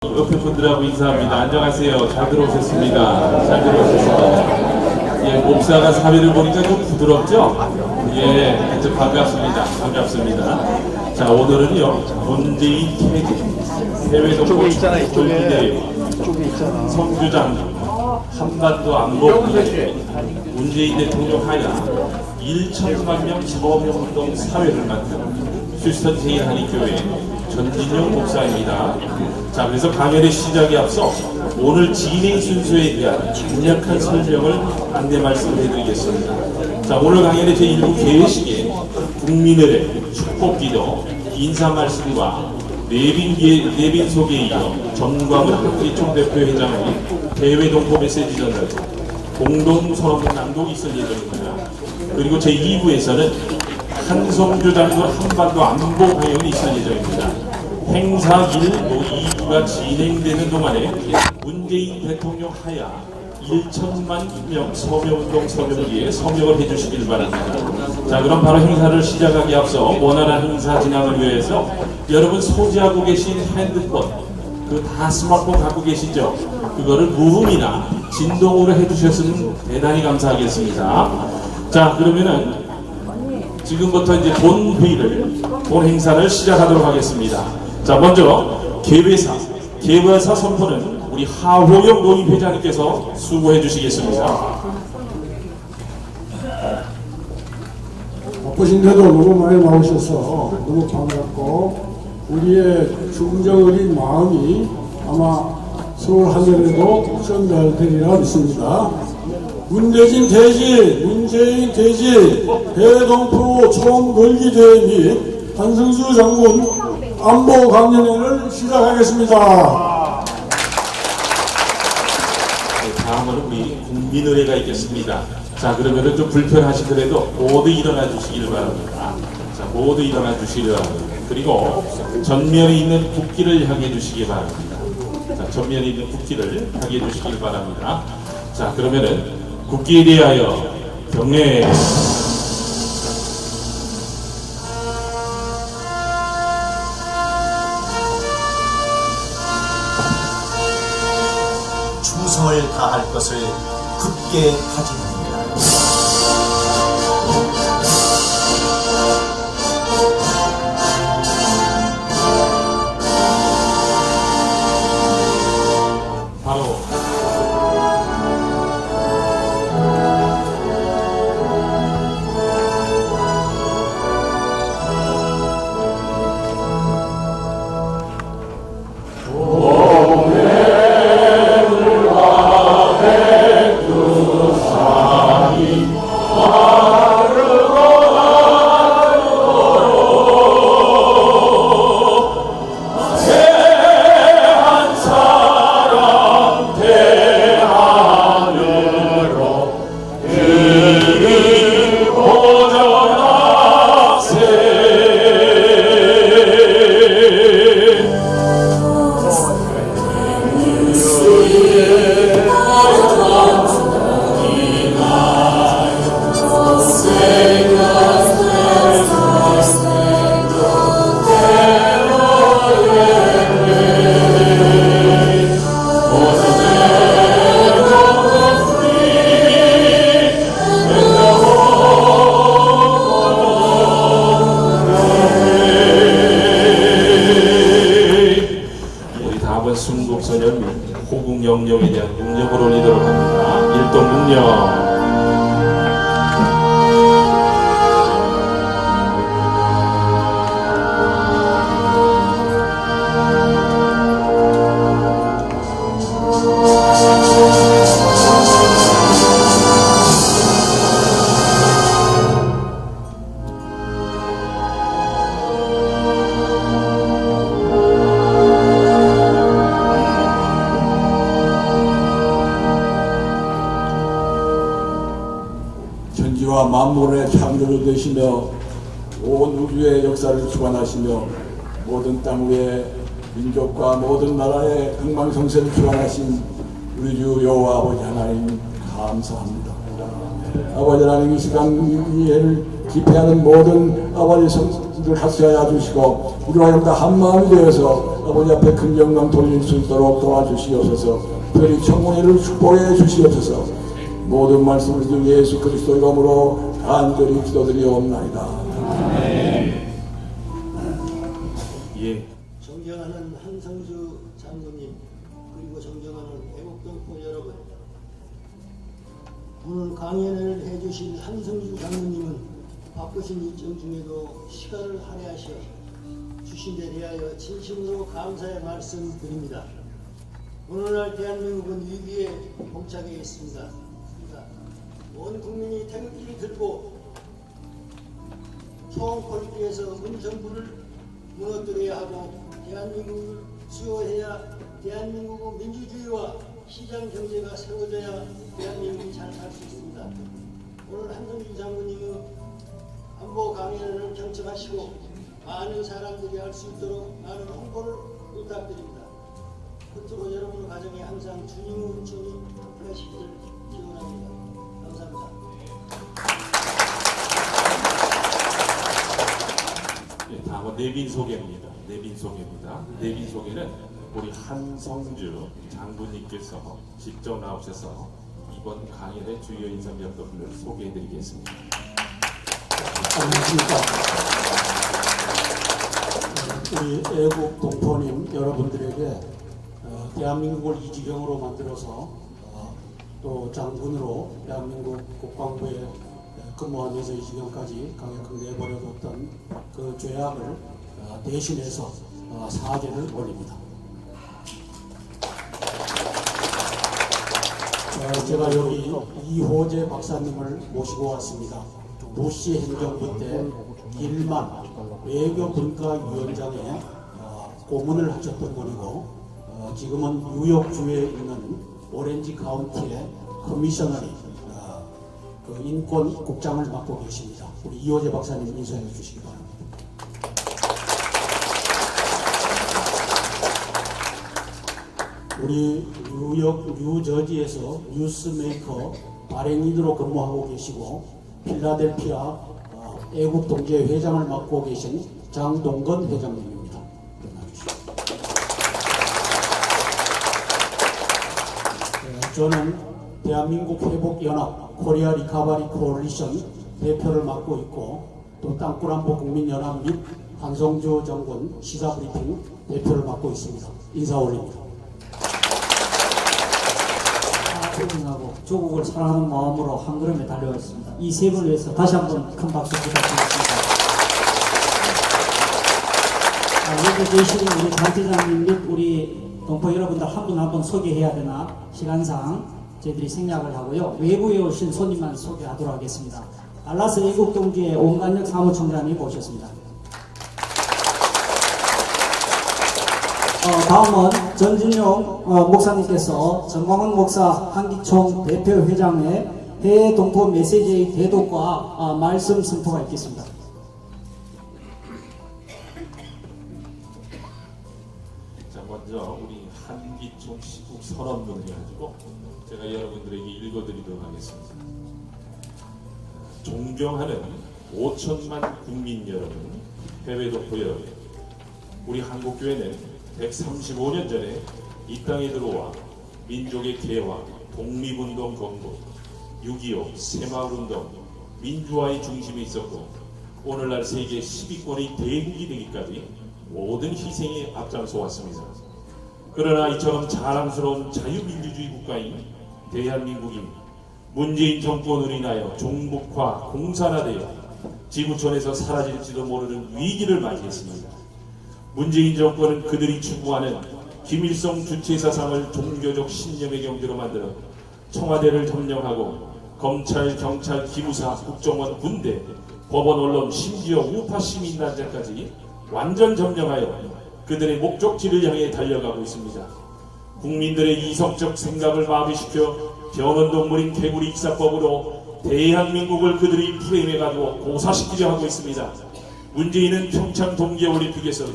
옆에 분들하고 인사합니다. 안녕하세요. 잘 들어오셨습니다. 잘 들어오셨습니다. 예, 목사가 사회를 보니까 좀 부드럽죠? 예, 아주 반갑습니다. 반갑습니다. 자, 오늘은요, 문재인 해외 동포 기대 성주장 한반도 안보 문재인 대통령 하야 1천만 명 지범운동 사회를 만든 휴스턴 제1한인교회 전진용 목사입니다. 자, 그래서 강연의 시작에 앞서 오늘 진행 순서에 대한 간략한 설명을 안내 말씀해드리겠습니다. 자, 오늘 강연의 제1부 개회식에 국민의 축복기도, 인사 말씀과 내빈 소개에 이어 정광훈 한국이총 대표회장의 대외 동포 메시지 전달, 공동 서문 낭독이 있을 예정입니다. 그리고 제2부에서는 한성주 장군 한반도 안보 강연이 있을 예정입니다. 행사 1, 2부가 진행되는 동안에 문재인 대통령 하야 1천만 명 서명운동 서명기에 서명을 해주시길 바랍니다. 자, 그럼 바로 행사를 시작하기 앞서 원활한 행사 진행을 위해서 여러분 소지하고 계신 핸드폰, 그 다 스마트폰 갖고 계시죠? 그거를 무음이나 진동으로 해주셨으면 대단히 감사하겠습니다. 자, 그러면은 지금부터 이제 본 행사를 시작하도록 하겠습니다. 자, 먼저 개회사 선포는 우리 하호영 노인회장님께서 수고해 주시겠습니다. 바쁘신데도 너무 많이 나오셔서 너무 반갑고, 우리의 중정어린 마음이 아마 서울 하늘에도 전달되리라 믿습니다. 문재인 대지 대동포 총궐기대회 및 한성주 장군 안보 강연회를 시작하겠습니다. 네, 다음은 우리 국민의례가 있겠습니다. 자, 그러면은 좀 불편하시더라도 모두 일어나 주시길 바랍니다. 자, 모두 일어나 주시길 바랍니다. 그리고 전면에 있는 국기를 향해 주시기 바랍니다. 자, 전면에 있는 국기를 향해 주시길 바랍니다. 자, 그러면은 국기에 대하여 경례. 충성을 다할 것을 굳게 다짐합니다. 바로 순국선열 및 호국영령에 대한 능력을 올리도록 합니다. 일동능력. 천지와 만물의 창조를 되시며 온 우주의 역사를 주관하시며 모든 땅 위에 민족과 모든 나라의 흥망성쇠를 주관하신 우리 주 여호와 아버지 하나님 감사합니다. 아버지 하나님, 이 시간 이 예를 집회하는 모든 아버지 성도들 같이 하여 주시고 우리와 영다 한마음이 되어서 아버지 앞에 큰 영광 돌릴 수 있도록 도와주시옵소서. 특별히 청문회를 축복해 주시옵소서. 모든 말씀을 주 예수 그리스도 이름으로 간절히 기도드리옵나이다. 예. 존경하는 한성주 장군님, 그리고 존경하는 애국동포 여러분, 오늘 강연을 해주신 한성주 장군님은 바쁘신 일정 중에도 시간을 할애하셔 주신 데 대하여 진심으로 감사의 말씀 드립니다. 오늘날 대한민국은 위기에 봉착해 있습니다. 온 국민이 태극기를 들고 총politik에서 문정부를 무너뜨려야 하고 대한민국을 수호해야 대한민국의 민주주의와 시장 경제가 세워져야 대한민국이 잘 살 수 있습니다. 오늘 한성주 장군님의 안보 강연을 경청하시고 많은 사람들이 알 수 있도록 많은 홍보를 부탁드립니다. 끝으로 여러분 가정에 항상 주님의 은총이 하시기를 기원합니다. 감사합니다. 예, 다음은 내빈 소개입니다. 내빈 소개는 우리 한성주 장군님께서 직접 나오셔서 이번 강연의 주요 인사 몇 분을 소개해드리겠습니다. 안녕하십니까. 우리 애국 동포님 여러분들에게 대한민국을 이 지경으로 만들어서 또 장군으로 대한민국 국방부에 근무하면서 이 지경까지 강력하게 내버려뒀던 그 죄악을 대신해서 사죄를 올립니다. 제가 여기 이호재 박사님을 모시고 왔습니다. 부시 행정부 때 일만 외교분과위원장에 고문을 하셨던 분이고 지금은 뉴욕주에 있는 오렌지 카운티의 커미셔너리 그 인권국장을 맡고 계십니다. 우리 이호재 박사님 인사해 주시기 바랍니다. 우리 뉴욕, 뉴저지에서 뉴스메이커 발행인으로 근무하고 계시고 필라델피아 애국동지회 회장을 맡고 계신 장동건 회장님입니다. 저는 대한민국 회복연합 코리아 리카바리 코얼리션 대표를 맡고 있고 또 땅굴안보 국민연합 및 한성주 장군 시사브리핑 대표를 맡고 있습니다. 인사 올립니다. 하고 조국을 사랑하는 마음으로 한 걸음에 달려왔습니다. 이 세 분을 위해서 다시 한번 큰 박수 부탁드리겠습니다. 여기 계신 우리 단체장님 및 우리 동포 여러분들 한 분 한 분 소개해야 되나 시간상 저희들이 생략을 하고요. 외부에 오신 손님만 소개하도록 하겠습니다. 달라스 애국동지회 온간역 사무총장님 모셨습니다. 다음은 전진용 목사님께서 정광훈 목사 한기총 대표회장의 해외 동포 메시지의 대독과 말씀 선포가 있겠습니다. 자, 먼저 우리 한기총 시국 선언문을 가지고 제가 여러분들에게 읽어드리도록 하겠습니다. 존경하는 5천만 국민 여러분, 해외 동포 여러분, 우리 한국교회는 135년 전에 이 땅에 들어와 민족의 개화, 독립운동 건국, 6.25 새마을운동, 민주화의 중심에 있었고 오늘날 세계 10위권의 대국이 되기까지 모든 희생에 앞장서 왔습니다. 그러나 이처럼 자랑스러운 자유민주주의 국가인 대한민국이 문재인 정권으로 인하여 종북화, 공산화되어 지구촌에서 사라질지도 모르는 위기를 맞이했습니다. 문재인 정권은 그들이 추구하는 김일성 주체사상을 종교적 신념의 경제로 만들어 청와대를 점령하고 검찰, 경찰, 기무사, 국정원, 군대, 법원, 언론, 심지어 우파 시민단체까지 완전 점령하여 그들의 목적지를 향해 달려가고 있습니다. 국민들의 이성적 생각을 마비시켜 변온동물인 개구리 익사법으로 대한민국을 그들이 프레임해가지고 고사시키려 하고 있습니다. 문재인은 평창 동계올림픽에서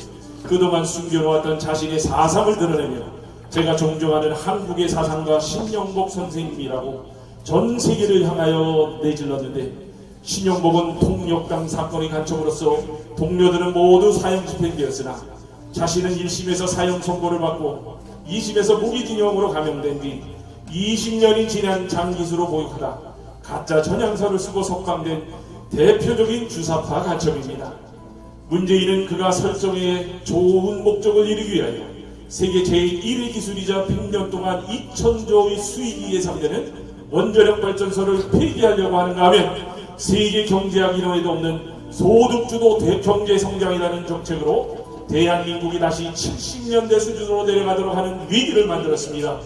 그동안 숨겨놓았던 자신의 사상을 드러내며 제가 존경하는 한국의 사상가 신영복 선생님이라고 전 세계를 향하여 내질렀는데 신영복은 통역당 사건의 간첩으로서 동료들은 모두 사형 집행되었으나 자신은 1심에서 사형 선고를 받고 2심에서 무기징역으로 감형된 뒤 20년이 지난 장기수로 보육하다 가짜 전향서를 쓰고 석방된 대표적인 주사파 간첩입니다. 문재인은 그가 설정해 좋은 목적을 이루기 위하여 세계 제1의 기술이자 100년 동안 2,000조의 수익이 예상되는 원자력 발전소를 폐기하려고 하는가 하면 세계 경제학 이론에도 없는 소득주도 대경제 성장이라는 정책으로 대한민국이 다시 70년대 수준으로 내려가도록 하는 위기를 만들었습니다.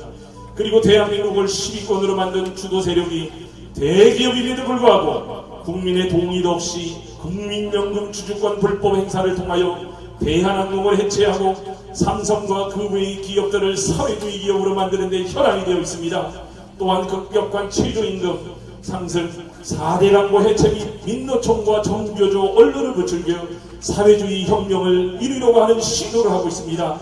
그리고 대한민국을 10위권으로 만든 주도 세력이 대기업임에도 불구하고 국민의 동의도 없이 국민연금 주주권 불법 행사를 통하여 대한항공을 해체하고 삼성과 그 외의 기업들을 사회주의 기업으로 만드는 데 혈안이 되어 있습니다. 또한 급격한 최저임금 상승, 4대 강보 해체 및 민노총과 정교조 언론을 부추겨 사회주의 혁명을 이루려고 하는 시도를 하고 있습니다.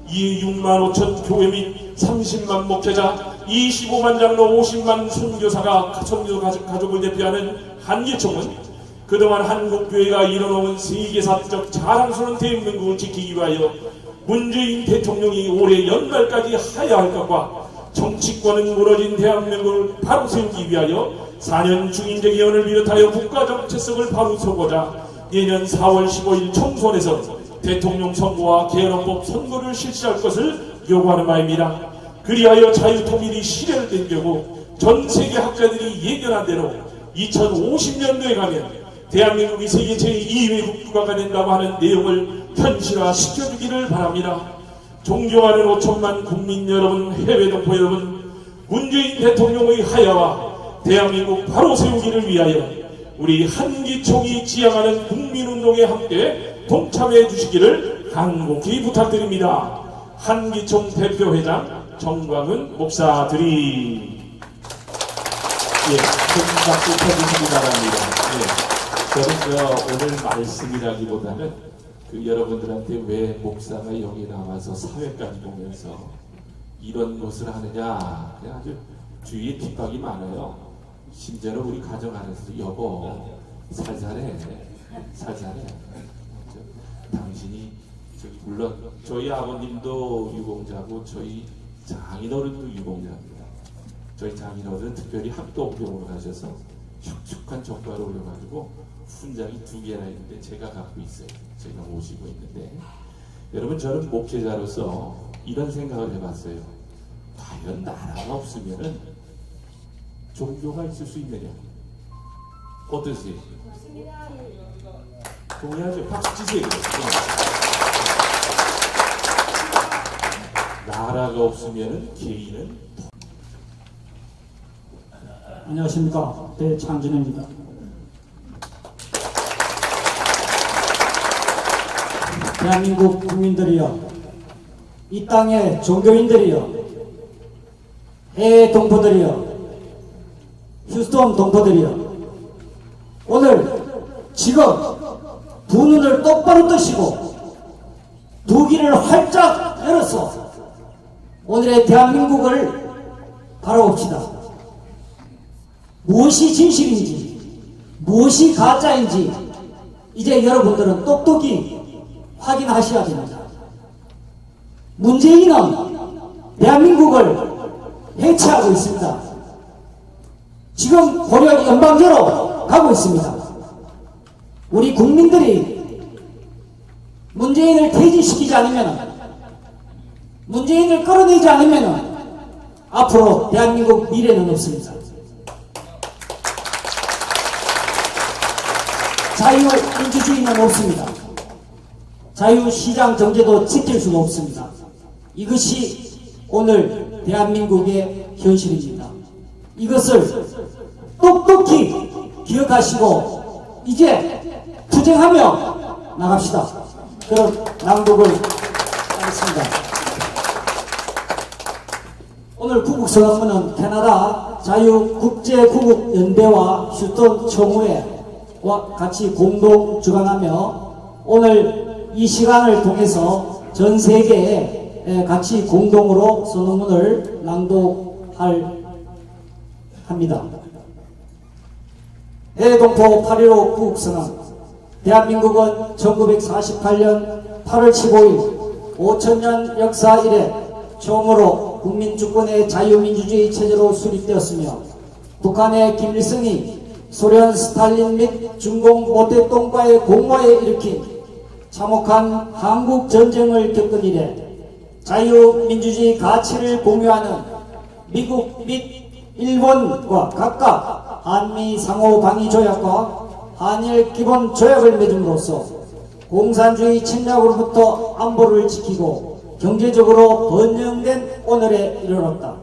이에 6만 5천 교회 및 30만 목회자, 25만 장로, 50만 선교사가 선교 가족을 대표하는 한기총은 그동안 한국교회가 이뤄놓은 세계사적 자랑스러운 대한민국을 지키기 위하여 문재인 대통령이 올해 연말까지 하야할 것과 정치권은 무너진 대한민국을 바로 세우기 위하여 4년 중인제 개헌을 비롯하여 국가정체성을 바로 서고자 내년 4월 15일 총선에서 대통령 선거와 개헌헌법 선거를 실시할 것을 요구하는 바입니다. 그리하여 자유통일이 실현된 경우 전 세계 학자들이 예견한 대로 2050년도에 가면 대한민국이 세계 제2의 국가가 된다고 하는 내용을 현실화시켜주기를 바랍니다. 존경하는 5천만 국민 여러분, 해외 동포 여러분, 문재인 대통령의 하야와 대한민국 바로 세우기를 위하여 우리 한기총이 지향하는 국민운동에 함께 동참해 주시기를 간곡히 부탁드립니다. 한기총 대표회장 정광훈 목사드리. 예, 큰 박수 쳐주시기 바랍니다. 예. 저는 오늘 말씀이라기보다는 여러분들한테 왜 목사가 여기 나와서 사회까지 보면서 이런 것을 하느냐, 그냥 아주 주위에 핍박이 많아요. 심지어는 우리 가정 안에서도 여보 살살해. 당신이 물론 저희 아버님도 유공자고 저희 장인어른도 유공자입니다. 저희 장인어른 특별히 합동병으로 가셔서 혁혁한 정과를 올려가지고 훈장이 2개나 있는데 제가 갖고 있어요. 제가 모시고 있는데 여러분, 저는 목회자로서 이런 생각을 해봤어요. 과연 나라가 없으면은 종교가 있을 수 있느냐? 어떠세요? 동의하죠? 박수 치세요. 나라가 없으면은 개인은 안녕하십니까. 대창진입니다. 대한민국 국민들이여, 이 땅의 종교인들이여, 해외 동포들이여, 휴스턴 동포들이여, 오늘 지금 두 눈을 똑바로 뜨시고 두 귀를 활짝 열어서 오늘의 대한민국을 바라봅시다. 무엇이 진실인지 무엇이 가짜인지 이제 여러분들은 똑똑히 확인하셔야 됩니다. 문재인은 대한민국을 해체하고 있습니다. 지금 고려 연방제로 가고 있습니다. 우리 국민들이 문재인을 퇴진시키지 않으면, 문재인을 끌어내지 않으면 앞으로 대한민국 미래는 없습니다. 자유민주주의는 없습니다. 자유시장 경제도 지킬 수가 없습니다. 이것이 오늘 대한민국의 현실입니다. 이것을 똑똑히 기억하시고 이제 투쟁하며 나갑시다. 그런 낭독을 하겠습니다. 오늘 구국서강문은 캐나다 자유국제구국연대와 휴스턴 총회와 같이 공동 주관하며 오늘 이 시간을 통해서 전 세계에 같이 공동으로 선언문을 합니다. 해외동포 8.15 구국선언. 대한민국은 1948년 8월 15일 5천년 역사 이래 처음으로 국민 주권의 자유민주주의 체제로 수립되었으며 북한의 김일성이 소련 스탈린 및 중공 모태똥과의 공모에 일으킨 참혹한 한국 전쟁을 겪은 이래 자유민주주의 가치를 공유하는 미국 및 일본과 각각 한미 상호방위 조약과 한일 기본 조약을 맺음으로써 공산주의 침략으로부터 안보를 지키고 경제적으로 번영된 오늘에 이르렀다.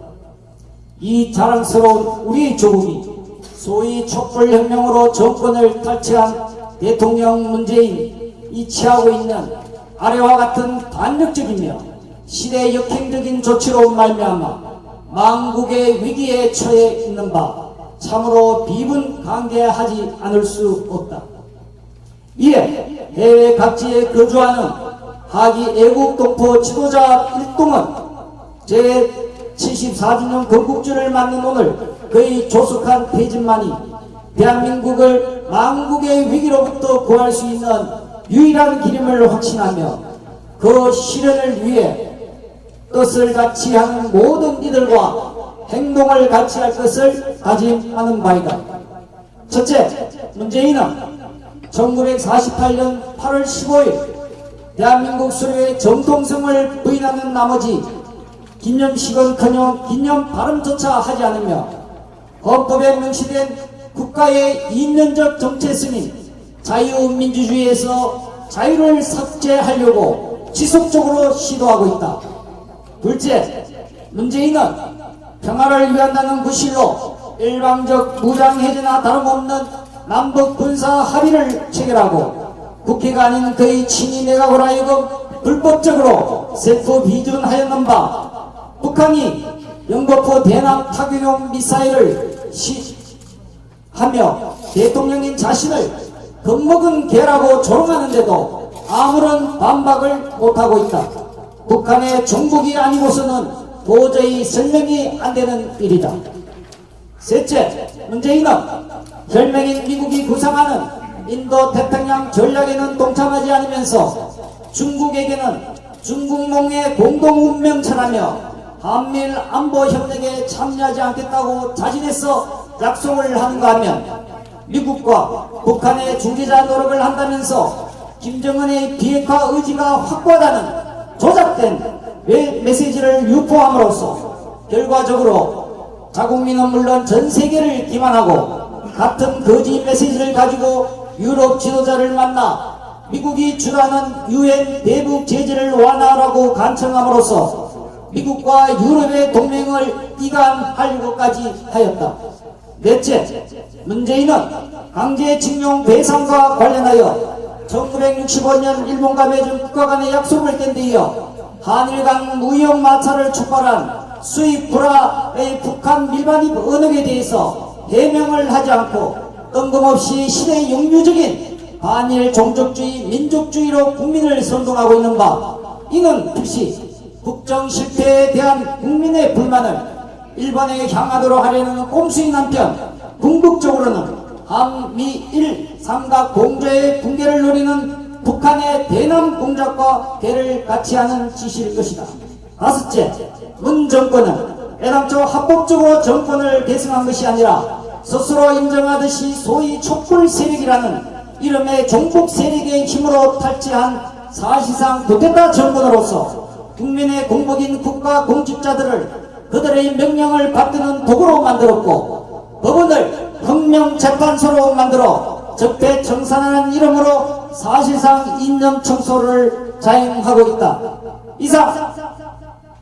이 자랑스러운 우리 조국이 소위 촛불혁명으로 정권을 탈취한 대통령 문재인이 취하고 있는 아래와 같은 반역적이며 시대 역행적인 조치로 말미암아 망국의 위기에 처해 있는 바 참으로 비분간개하지 않을 수 없다. 이에 해외 각지에 거주하는 하기 애국 동포 지도자 일동은 제74주년 건국주를 맞는 오늘 그의 조속한 퇴진만이 대한민국을 망국의 위기로부터 구할 수 있는 유일한 길임을 확신하며 그 실현을 위해 뜻을 같이 하는 모든 이들과 행동을 같이 할 것을 다짐하는 바이다. 첫째, 문재인은 1948년 8월 15일 대한민국 수료의 정통성을 부인하는 나머지 기념식은커녕 기념 발음조차 하지 않으며 헌법에 명시된 국가의 이면적 정체성인 자유민주주의에서 자유를 삭제하려고 지속적으로 시도하고 있다. 둘째, 문재인은 평화를 위한다는 구실로 일방적 무장해제나 다름없는 남북 군사 합의를 체결하고 국회가 아닌 그의 친위 내각으로 하여금 불법적으로 셀프 비준하였는 바 북한이 영거포 대남 타격용 미사일을 하며 대통령인 자신을 겁먹은 개라고 조롱하는데도 아무런 반박을 못하고 있다. 북한의 종북이 아니고서는 도저히 설명이 안 되는 일이다. 셋째, 문재인은 혈맹인 미국이 구상하는 인도 태평양 전략에는 동참하지 않으면서 중국에게는 중국몽의 공동 운명처라며 한미일 안보 협력에 참여하지 않겠다고 자진해서 약속을 하는가 하면 미국과 북한의 중재자 노력을 한다면서 김정은의 비핵화 의지가 확고하다는 조작된 메시지를 유포함으로써 결과적으로 자국민은 물론 전 세계를 기만하고 같은 거짓 메시지를 가지고 유럽 지도자를 만나 미국이 주도하는 유엔 대북 제재를 완화하라고 간청함으로써 미국과 유럽의 동맹을 이간하려고까지 하였다. 넷째, 문재인은 강제징용 배상과 관련하여 1965년 일본과 맺은 국가 간의 약속을 깬 데 이어 한일 간 무역 마찰을 촉발한 수입 불화의 북한 밀반입 언역에 대해서 해명을 하지 않고 뜬금없이 시대 역류적인 반일 종족주의 민족주의로 국민을 선동하고 있는 바 이는 필시 국정 실패에 대한 국민의 불만을 일본에 향하도록 하려는 꼼수인 한편 궁극적으로는 한미일 삼각 공조의 붕괴를 노리는 북한의 대남 공작과 대를 같이 하는 지시일 것이다. 다섯째, 문 정권은 애당초 합법적으로 정권을 계승한 것이 아니라 스스로 인정하듯이 소위 촛불 세력이라는 이름의 종북 세력의 힘으로 탈취한 사실상 쿠데타 정권으로서 국민의 공복인 국가 공직자들을 그들의 명령을 받드는 도구로 만들었고 법원을 혁명재판소로 만들어 적폐청산하는 이름으로 사실상 인정 청소를 자행하고 있다. 이상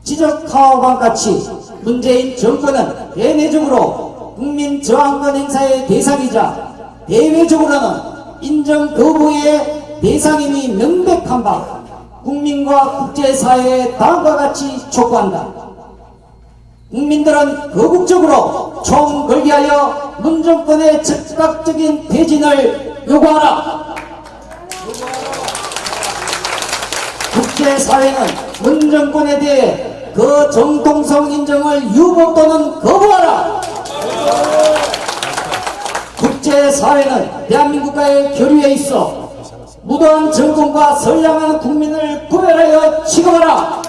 지적하오와 같이 문재인 정권은 대내적으로 국민 저항권 행사의 대상이자 대외적으로는 인정 거부의 대상임이 명백한 바 국민과 국제사회에 다음과 같이 촉구한다. 국민들은 거국적으로 총걸기하여 문정권의 즉각적인 퇴진을 요구하라. 국제사회는 문정권에 대해 그 정통성 인정을 유보 또는 거부하라. 국제사회는 대한민국과의 교류에 있어 무도한 정권과 선량한 국민을 구별하여 취급하라.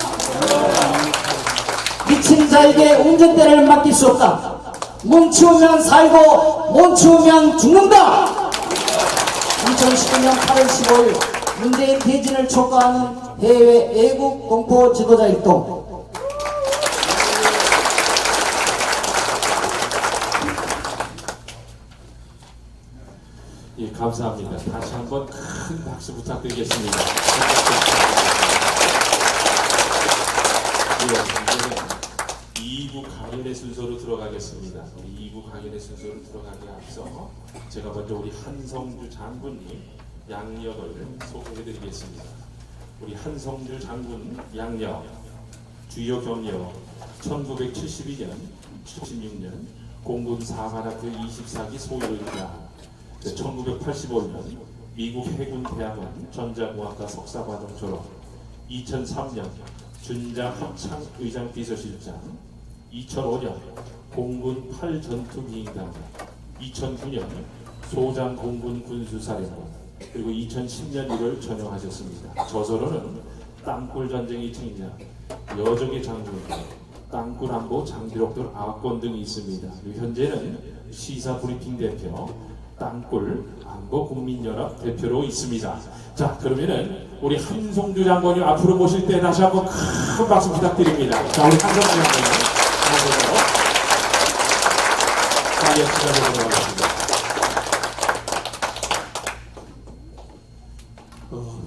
미친 자에게 운전대를 맡길 수 없다. 뭉치우면 살고 못 치우면 죽는다. 2019년 8월 15일 문재인 퇴진을 촉구하는 해외 애국 동포 지도자 일동. 예, 감사합니다. 다시 한번 큰 박수 부탁드리겠습니다. 예, 이제는 2부 강연의 순서로 들어가겠습니다. 2부 강연의 순서로 들어가기 앞서 제가 먼저 우리 한성주 장군님 양력을 소개해드리겠습니다. 우리 한성주 장군 양력, 주요 경력 1972년, 76년 공군 사관학교 24기 소위원장, 1985년 미국 해군 대학원 전자공학과 석사과정 졸업, 2003년 준장 합창 의장 비서실장, 2005년 공군 8전투비행단, 2009년 소장 공군 군수사령관, 그리고 2010년 1월 전역하셨습니다. 저서로는 땅굴 전쟁의 책임자, 여적의 장군, 땅굴 안보 장기록들 9권 등이 있습니다. 그리고 현재는 시사 브리핑 대표, 땅굴 안보 국민연합 대표로 있습니다. 자, 그러면은 우리 한성주 장관님 앞으로 모실 때 다시 한번 큰 박수 부탁드립니다. 자, 우리 한성주 장관님 나오셔서 자리에 시작하도록 하겠습니다.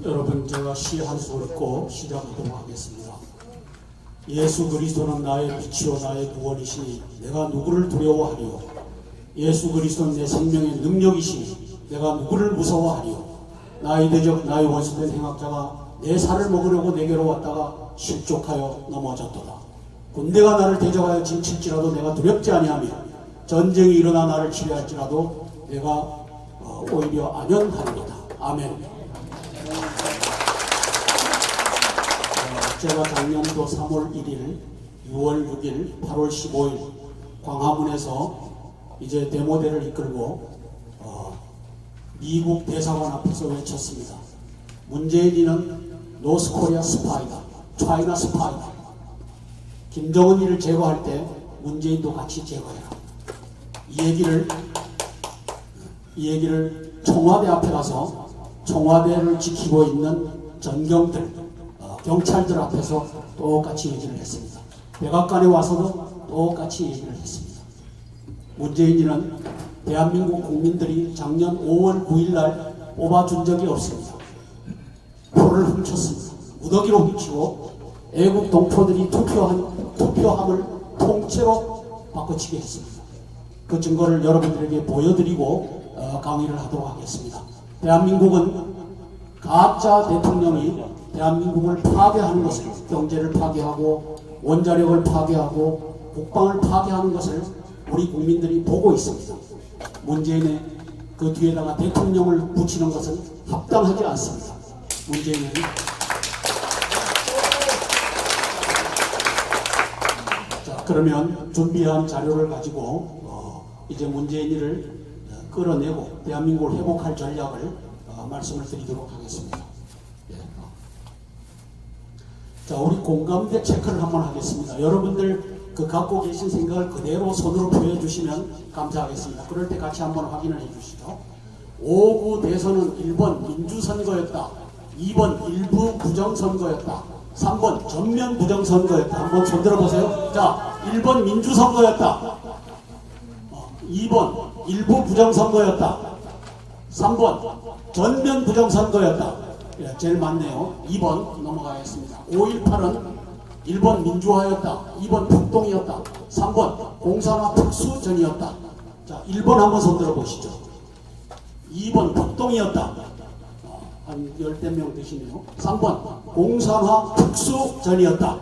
여러분, 제가 시 한 수 읽고 시작하도록 하겠습니다. 예수 그리스도는 나의 빛이요 나의 구원이시니 내가 누구를 두려워하리요. 예수 그리스도는 내 생명의 능력이시니 내가 누구를 무서워하리요. 나의 대적 나의 원수된 행악자가 내 살을 먹으려고 내게로 왔다가 실족하여 넘어졌도다. 군대가 나를 대적하여 진칠지라도 내가 두렵지 아니하며 전쟁이 일어나 나를 치료할지라도 내가 오히려 안연하리로다. 아멘. 제가 작년도 3월 1일, 6월 6일, 8월 15일 광화문에서 이제 데모대를 이끌고 미국 대사관 앞에서 외쳤습니다. 문재인이는 노스코리아 스파이다. 차이나 스파이다. 김정은이를 제거할 때 문재인도 같이 제거해라. 이 얘기를 청와대 앞에 가서 청와대를 지키고 있는 전경들, 경찰들 앞에서 똑같이 얘기를 했습니다. 백악관에 와서도 똑같이 얘기를 했습니다. 문재인이는 대한민국 국민들이 작년 5월 9일 날 뽑아준 적이 없습니다. 표를 훔쳤습니다. 무더기로 훔치고 애국 동포들이 투표함을 통째로 바꿔치게 했습니다. 그 증거를 여러분들에게 보여드리고 강의를 하도록 하겠습니다. 대한민국은 가짜 대통령이 대한민국을 파괴하는 것을, 경제를 파괴하고 원자력을 파괴하고 국방을 파괴하는 것을 우리 국민들이 보고 있습니다. 문재인의 그 뒤에다가 대통령을 붙이는 것은 합당하지 않습니다. 문재인은 자, 그러면 준비한 자료를 가지고 이제 문재인이를 끌어내고 대한민국을 회복할 전략을 말씀을 드리도록 하겠습니다. 자, 우리 공감대 체크를 한번 하겠습니다. 여러분들 그 갖고 계신 생각을 그대로 손으로 보여주시면 감사하겠습니다. 그럴 때 같이 한번 확인을 해주시죠. 5구 대선은 1번 민주선거였다. 2번 일부 부정선거였다. 3번 전면 부정선거였다. 한번 손 들어보세요. 자, 1번 민주선거였다. 2번 일부 부정선거였다. 3번 전면 부정선거였다. 예, 제일 많네요. 2번 넘어가겠습니다. 5.18은 1번 민주화였다. 2번 폭동이었다. 3번 공산화 특수전이었다. 자, 1번 한번 손 들어보시죠. 2번 폭동이었다. 한 10대 명 되시네요. 3번 공산화 특수전이었다.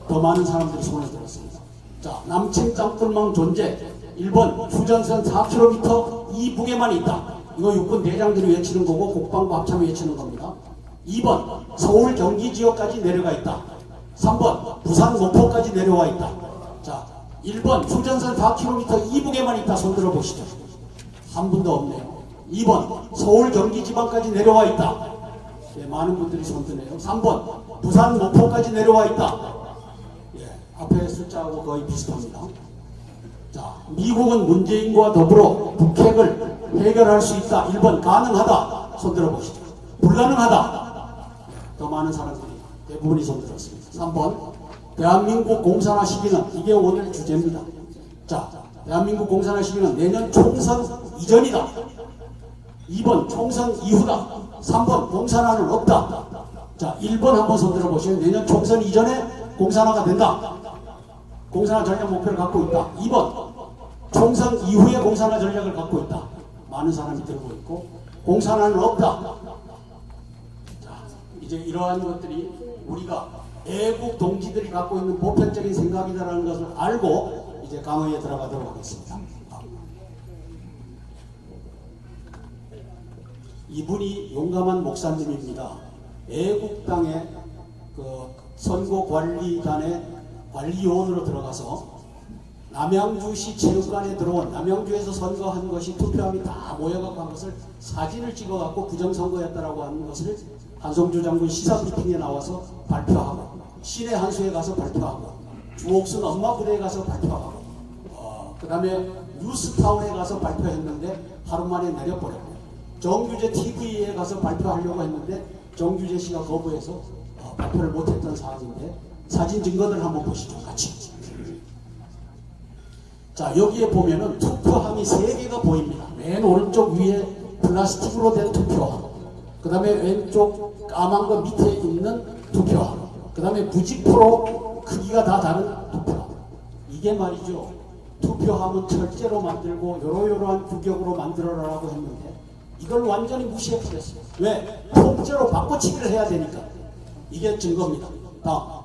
더 많은 사람들이 손을 들었습니다. 자, 남친 땅굴망 존재. 1번 휴전선 4km 이북에만 있다. 이거 육군 대장들이 외치는 거고 국방부 합참이 외치는 겁니다. 2번 서울 경기 지역까지 내려가 있다. 3번 부산 목포까지 내려와 있다. 자, 1번 휴전선 4km 이북에만 있다. 손 들어보시죠. 한 분도 없네요. 2번 서울 경기 지방까지 내려와 있다. 예, 많은 분들이 손드네요. 3번 부산 목포까지 내려와 있다. 예, 앞에 숫자하고 거의 비슷합니다. 자, 미국은 문재인과 더불어 북핵을 해결할 수 있다. 1번 가능하다. 손들어 보시죠. 불가능하다. 더 많은 사람들이 대부분이 손들었습니다. 3번 대한민국 공산화 시기는, 이게 오늘 주제입니다. 자, 대한민국 공산화 시기는 내년 총선 이전이다. 2번 총선 이후다. 3번 공산화는 없다. 자, 1번 한번 손들어 보시면 내년 총선 이전에 공산화가 된다. 공산화 전략 목표를 갖고 있다. 2번 총선 이후에 공산화 전략을 갖고 있다. 많은 사람이 들고 있고, 공산화는 없다. 자, 이제 이러한 것들이 우리가 애국 동지들이 갖고 있는 보편적인 생각이다라는 것을 알고 이제 강의에 들어가도록 하겠습니다. 이분이 용감한 목사님입니다. 애국당의 그 선거관리단의 관리요원으로 들어가서 남양주시 체육관에 들어온, 남양주에서 선거한 것이 투표함이 다 모여갖고 한 것을 사진을 찍어갖고 부정선거였다라고 하는 것을 한성주 장군 시사 미팅에 나와서 발표하고, 신의 한수에 가서 발표하고, 주옥순 엄마 부대에 가서 발표하고, 그 다음에 뉴스타운에 가서 발표했는데 하루 만에 내려버렸고, 정규제 TV에 가서 발표하려고 했는데 정규제 씨가 거부해서 발표를 못했던 사안인데, 사진 증거들 한번 보시죠. 같이. 자, 여기에 보면은 투표함이 3개가 보입니다. 맨 오른쪽 위에 플라스틱으로 된 투표함, 그 다음에 왼쪽 까만 거 밑에 있는 투표함, 그 다음에 부직포로 크기가 다 다른 투표함. 이게 말이죠, 투표함은 철제로 만들고 요러요러한 규격으로 만들어라라고 했는데 이걸 완전히 무시해버렸어요. 왜? 통째로 바꿔치기를 해야 되니까. 이게 증거입니다. 다음.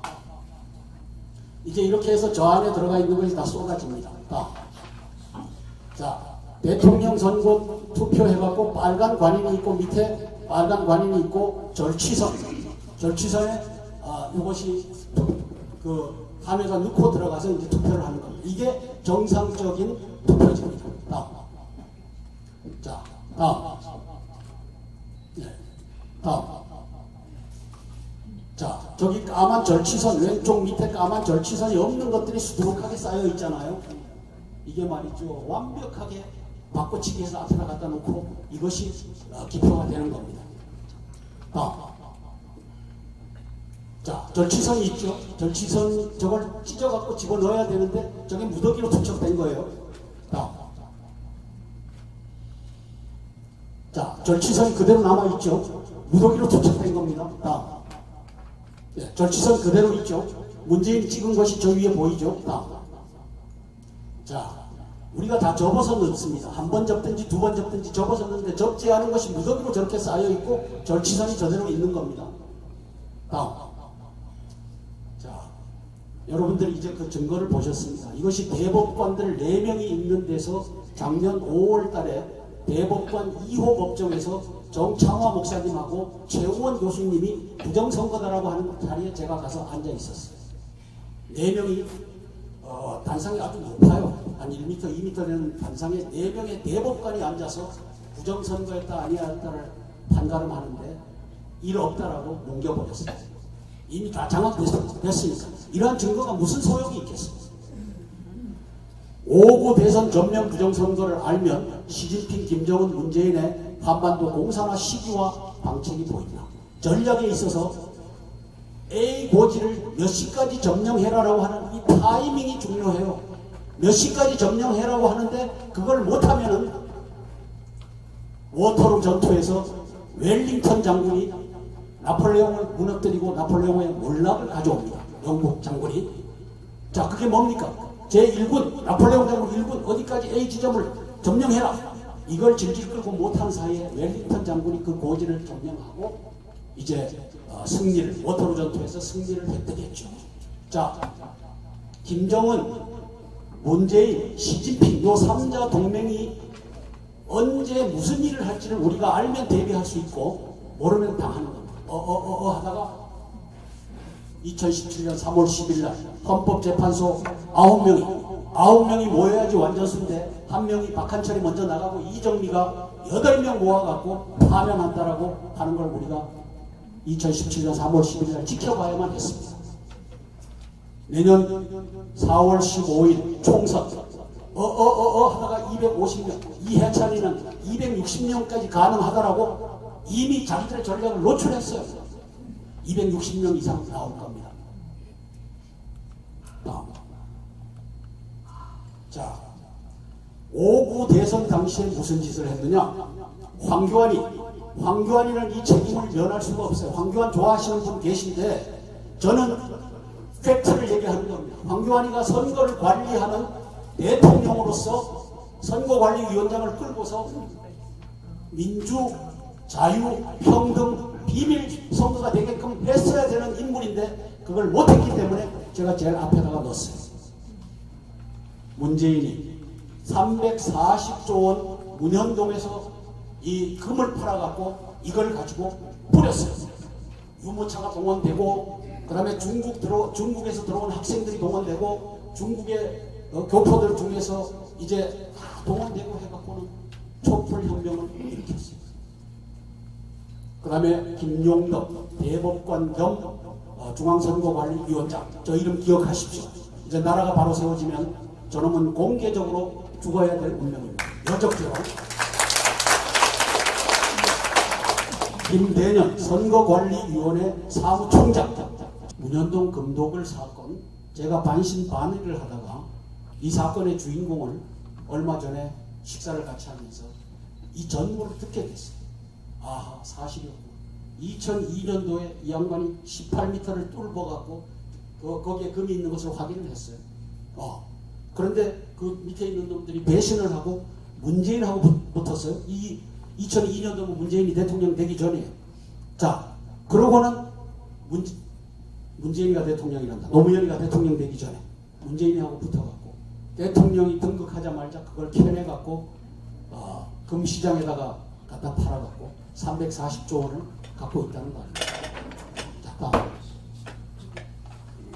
이제 이렇게 해서 저 안에 들어가 있는 것이 다 쏟아집니다. 다음. 자, 대통령 선거 투표해갖고 빨간 관인이 있고, 밑에 빨간 관인이 있고, 절취선. 절취선에 이것이 그 함에다 넣고 들어가서 이제 투표를 하는 겁니다. 이게 정상적인 투표지입니다. 다음. 자, 다음. 네. 다음. 자, 저기 까만 절취선, 왼쪽 밑에 까만 절취선이 없는 것들이 수두룩하게 쌓여 있잖아요. 이게 말이죠, 완벽하게 바꿔치기해서 앞에다 갖다 놓고 이것이 기표가 되는 겁니다. 다음. 자, 절취선이 있죠. 절취선 저걸 찢어갖고 집어넣어야 되는데 저게 무더기로 투척된 거예요. 다음. 자, 절취선이 그대로 남아있죠. 무더기로 투척된 겁니다. 다음. 네, 절취선 그대로 있죠. 문재인이 찍은 것이 저 위에 보이죠. 다음. 자, 우리가 다 접어서 넣습니다. 한 번 접든지 두 번 접든지 접어서 넣는데 접지 않은 것이 무더기로 저렇게 쌓여있고 절취선이 저대로 있는 겁니다. 다음. 자, 여러분들이 이제 그 증거를 보셨습니다. 이것이 대법관들 4명이 있는 데서 작년 5월 달에 대법관 2호 법정에서 정창화 목사님하고 최우원 교수님이 부정선거다라고 하는 자리에 제가 가서 앉아 있었어요. 4명이 단상이 아주 높아요. 한 1m, 2m 되는 단상에 4명의 대법관이 앉아서 부정선거였다 아니었다를 판가름하는데 일 없다라고 넘겨버렸어요. 이미 다 장악됐으니까. 이러한 증거가 무슨 소용이 있겠습니까? 5구 대선 전면 부정선거를 알면 시진핑, 김정은, 문재인의 한반도 공산화 시기와 방책이 보인다. 전략에 있어서 A 고지를 몇 시까지 점령해라라고 하는 이 타이밍이 중요해요. 몇 시까지 점령해라고 하는데 그걸 못하면은 워터루 전투에서 웰링턴 장군이 나폴레옹을 무너뜨리고 나폴레옹의 몰락을 가져옵니다. 영국 장군이. 자, 그게 뭡니까? 제1군, 나폴레옹 장군 1군 어디까지 A 지점을 점령해라. 이걸 질질 끌고 못한 사이에 웰링턴 장군이 그 고지를 점령하고 이제 승리를, 워터루 전투에서 승리를 획득했죠. 자, 김정은, 문재인, 시진핑 요 3자 동맹이 언제 무슨 일을 할지를 우리가 알면 대비할 수 있고 모르면 당하는 겁니다. 하다가 2017년 3월 10일 날 헌법재판소 9명이 모여야지 완전수인데 1명이 박한철이 먼저 나가고 이정미가 8명 모아갖고 파면한다라고 하는 걸 우리가 2017년 3월 10일 날 지켜봐야만 했습니다. 내년 4월 15일 총선 하다가 250명, 이해찬이는 260명까지 가능하더라고. 이미 자기들의 전략을 노출했어요. 260명 이상 나올 겁니다. 다음. 자, 5구 대선 당시에 무슨 짓을 했느냐? 황교안이는 이 책임을 면할 수가 없어요. 황교안 좋아하시는 분 계신데 저는 팩트를 얘기하는 겁니다. 황교안이가 선거를 관리하는 대통령으로서 선거관리위원장을 끌고서 민주, 자유, 평등, 비밀 선거가 되게끔 했어야 되는 인물인데 그걸 못했기 때문에 제가 제일 앞에다가 넣었어요. 문재인이 340조 원 문현동에서 이 금을 팔아갖고 이걸 가지고 뿌렸어요. 유모차가 동원되고 그 다음에 중국에서 들어온 학생들이 동원되고 중국의 교포들 중에서 이제 다 동원되고 해갖고는 촛불혁명을 일으켰어요. 그 다음에 김용덕 대법관 겸 중앙선거관리위원장, 저 이름 기억하십시오. 이제 나라가 바로 세워지면 저놈은 공개적으로 죽어야 될 운명입니다. 여적죄로. 김대년 선거관리위원회 사무총장, 문현동 금도글 사건, 제가 반신반의를 하다가 이 사건의 주인공을 얼마 전에 식사를 같이 하면서 이 전모를 듣게 됐어요. 아, 사실이었고 2002년도에 이 양반이 18m를 뚫어갖고 거기에 금이 있는 것을 확인을 했어요. 그런데 그 밑에 있는 놈들이 배신을 하고 문재인하고 붙었어요. 이 2002년도 문재인이 대통령 되기 전이에요. 자, 그러고는 문재인이가 대통령이란다. 노무현이가 대통령 되기 전에 문재인이하고 붙어갖고 대통령이 등극하자마자 그걸 켜내갖고 금시장에다가 갖다 팔아갖고 340조 원을 갖고 있다는 거 아닙니까? 자,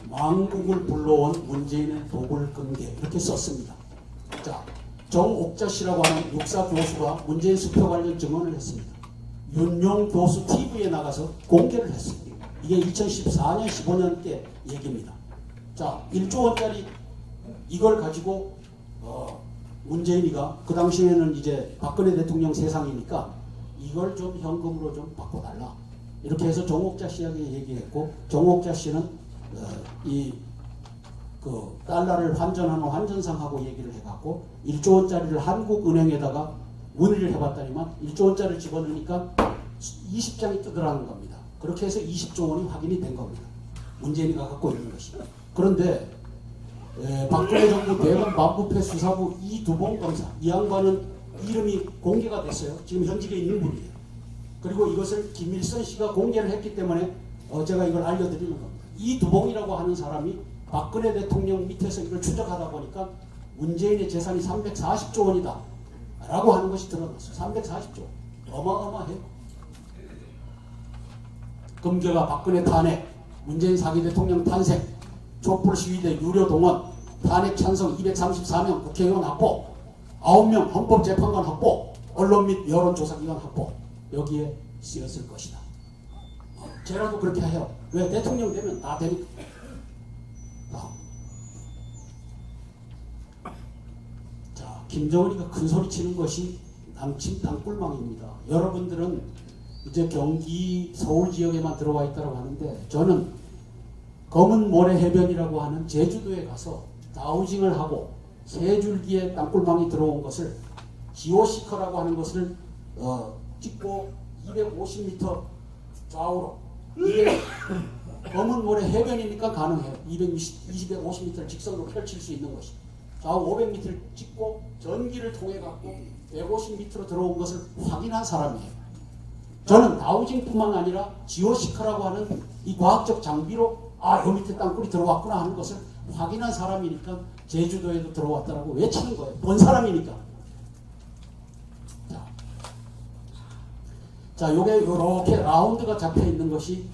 망국을 불러온 문재인의 도굴근개 이렇게 썼습니다. 자, 정옥자 씨라고 하는 육사 교수가 문재인 수표 관련 증언을 했습니다. 윤용 교수 TV에 나가서 공개를 했습니다. 이게 2014년 15년 때 얘기입니다. 자, 1조 원짜리 이걸 가지고 문재인이가 그 당시에는 이제 박근혜 대통령 세상이니까 이걸 좀 현금으로 좀 바꿔달라. 이렇게 해서 정옥자 씨에게 얘기했고 정옥자 씨는 그 달러를 환전하는 환전상하고 얘기를 해갖고 1조 원짜리를 한국은행에다가 문의를 해봤더니만 1조 원짜리를 집어넣으니까 20장이 뜨더라는 겁니다. 그렇게 해서 20조 원이 확인이 된 겁니다. 문재인이가 갖고 있는 것이. 그런데 박근혜 정부 대검 반부패 수사부 이두봉 검사, 이 양반은 이름이 공개가 됐어요. 지금 현직에 있는 분이에요. 그리고 이것을 김일성 씨가 공개를 했기 때문에 제가 이걸 알려드리는 겁니다. 이두봉이라고 하는 사람이 박근혜 대통령 밑에서 이걸 추적하다 보니까 문재인의 재산이 340조 원이다 라고 하는 것이 드러났어요. 340조. 어마어마해요. 금괴가 박근혜 탄핵, 문재인 4기 대통령 탄생, 촛불 시위대 유료 동원, 탄핵 찬성 234명 국회의원 확보, 9명 헌법재판관 확보, 언론 및 여론조사기관 확보, 여기에 쓰였을 것이다. 쟤라도 그렇게 해요. 왜? 대통령 되면 다 되니까. 자, 김정은이가 큰 소리 치는 것이 남친 땅굴망입니다. 여러분들은 이제 경기 서울 지역에만 들어와 있다고 하는데 저는 검은 모래 해변이라고 하는 제주도에 가서 다우징을 하고 세 줄기의 땅굴망이 들어온 것을 지오시커라고 하는 것을 찍고 250m 좌우로 이게 검은 모래 해변이니까 가능해요. 250m를 직선으로 펼칠 수 있는 것이 좌우 500m를 찍고 전기를 통해 갖고 150m로 들어온 것을 확인한 사람이에요. 저는 다우징뿐만 아니라 지오시커라고 하는 이 과학적 장비로 요 밑에 땅굴이 들어왔구나 하는 것을 확인한 사람이니까 제주도에도 들어왔다라고 외치는 거예요. 본 사람이니까. 자, 요게 이렇게 라운드가 잡혀 있는 것이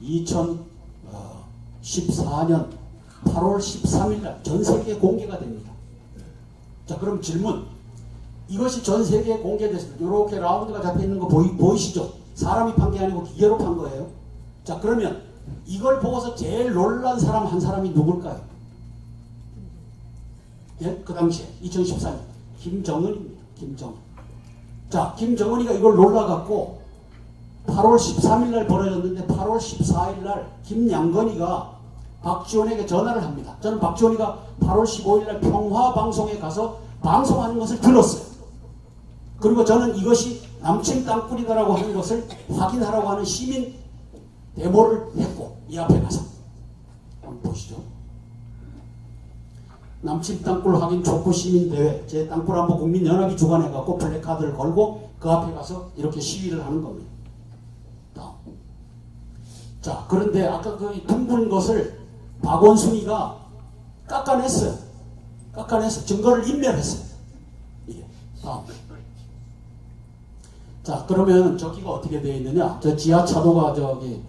2014년 8월 13일 날 전 세계에 공개가 됩니다. 자, 그럼 질문. 이것이 전 세계에 공개됐습니다. 이렇게 라운드가 잡혀 있는 거 보이시죠? 사람이 판 게 아니고 기계로 판 거예요. 자, 그러면 이걸 보고서 제일 놀란 사람 한 사람이 누굴까요? 예? 그 당시에 2014년 김정은입니다. 김정은. 자, 김정은이가 이걸 놀라갖고 8월 13일 날 벌어졌는데 8월 14일 날 김양건이가 박지원에게 전화를 합니다. 저는 박지원이가 8월 15일 날 평화방송에 가서 방송하는 것을 들었어요. 그리고 저는 이것이 남친 땅굴이다라고 하는 것을 확인하라고 하는 시민 데모를 했고 이 앞에 가서 한번 보시죠. 남친 땅굴 확인 촉구 시민대회 제 땅굴 안보 국민연합이 주관해갖고 플래카드를 걸고 그 앞에 가서 이렇게 시위를 하는 겁니다. 다음. 자, 그런데 아까 그 둥근 것을 박원순이가 깎아냈어요. 깎아내서 증거를 인멸했어요. 이게 다음. 자, 그러면 저기가 어떻게 되어 있느냐? 저 지하 차도가 저기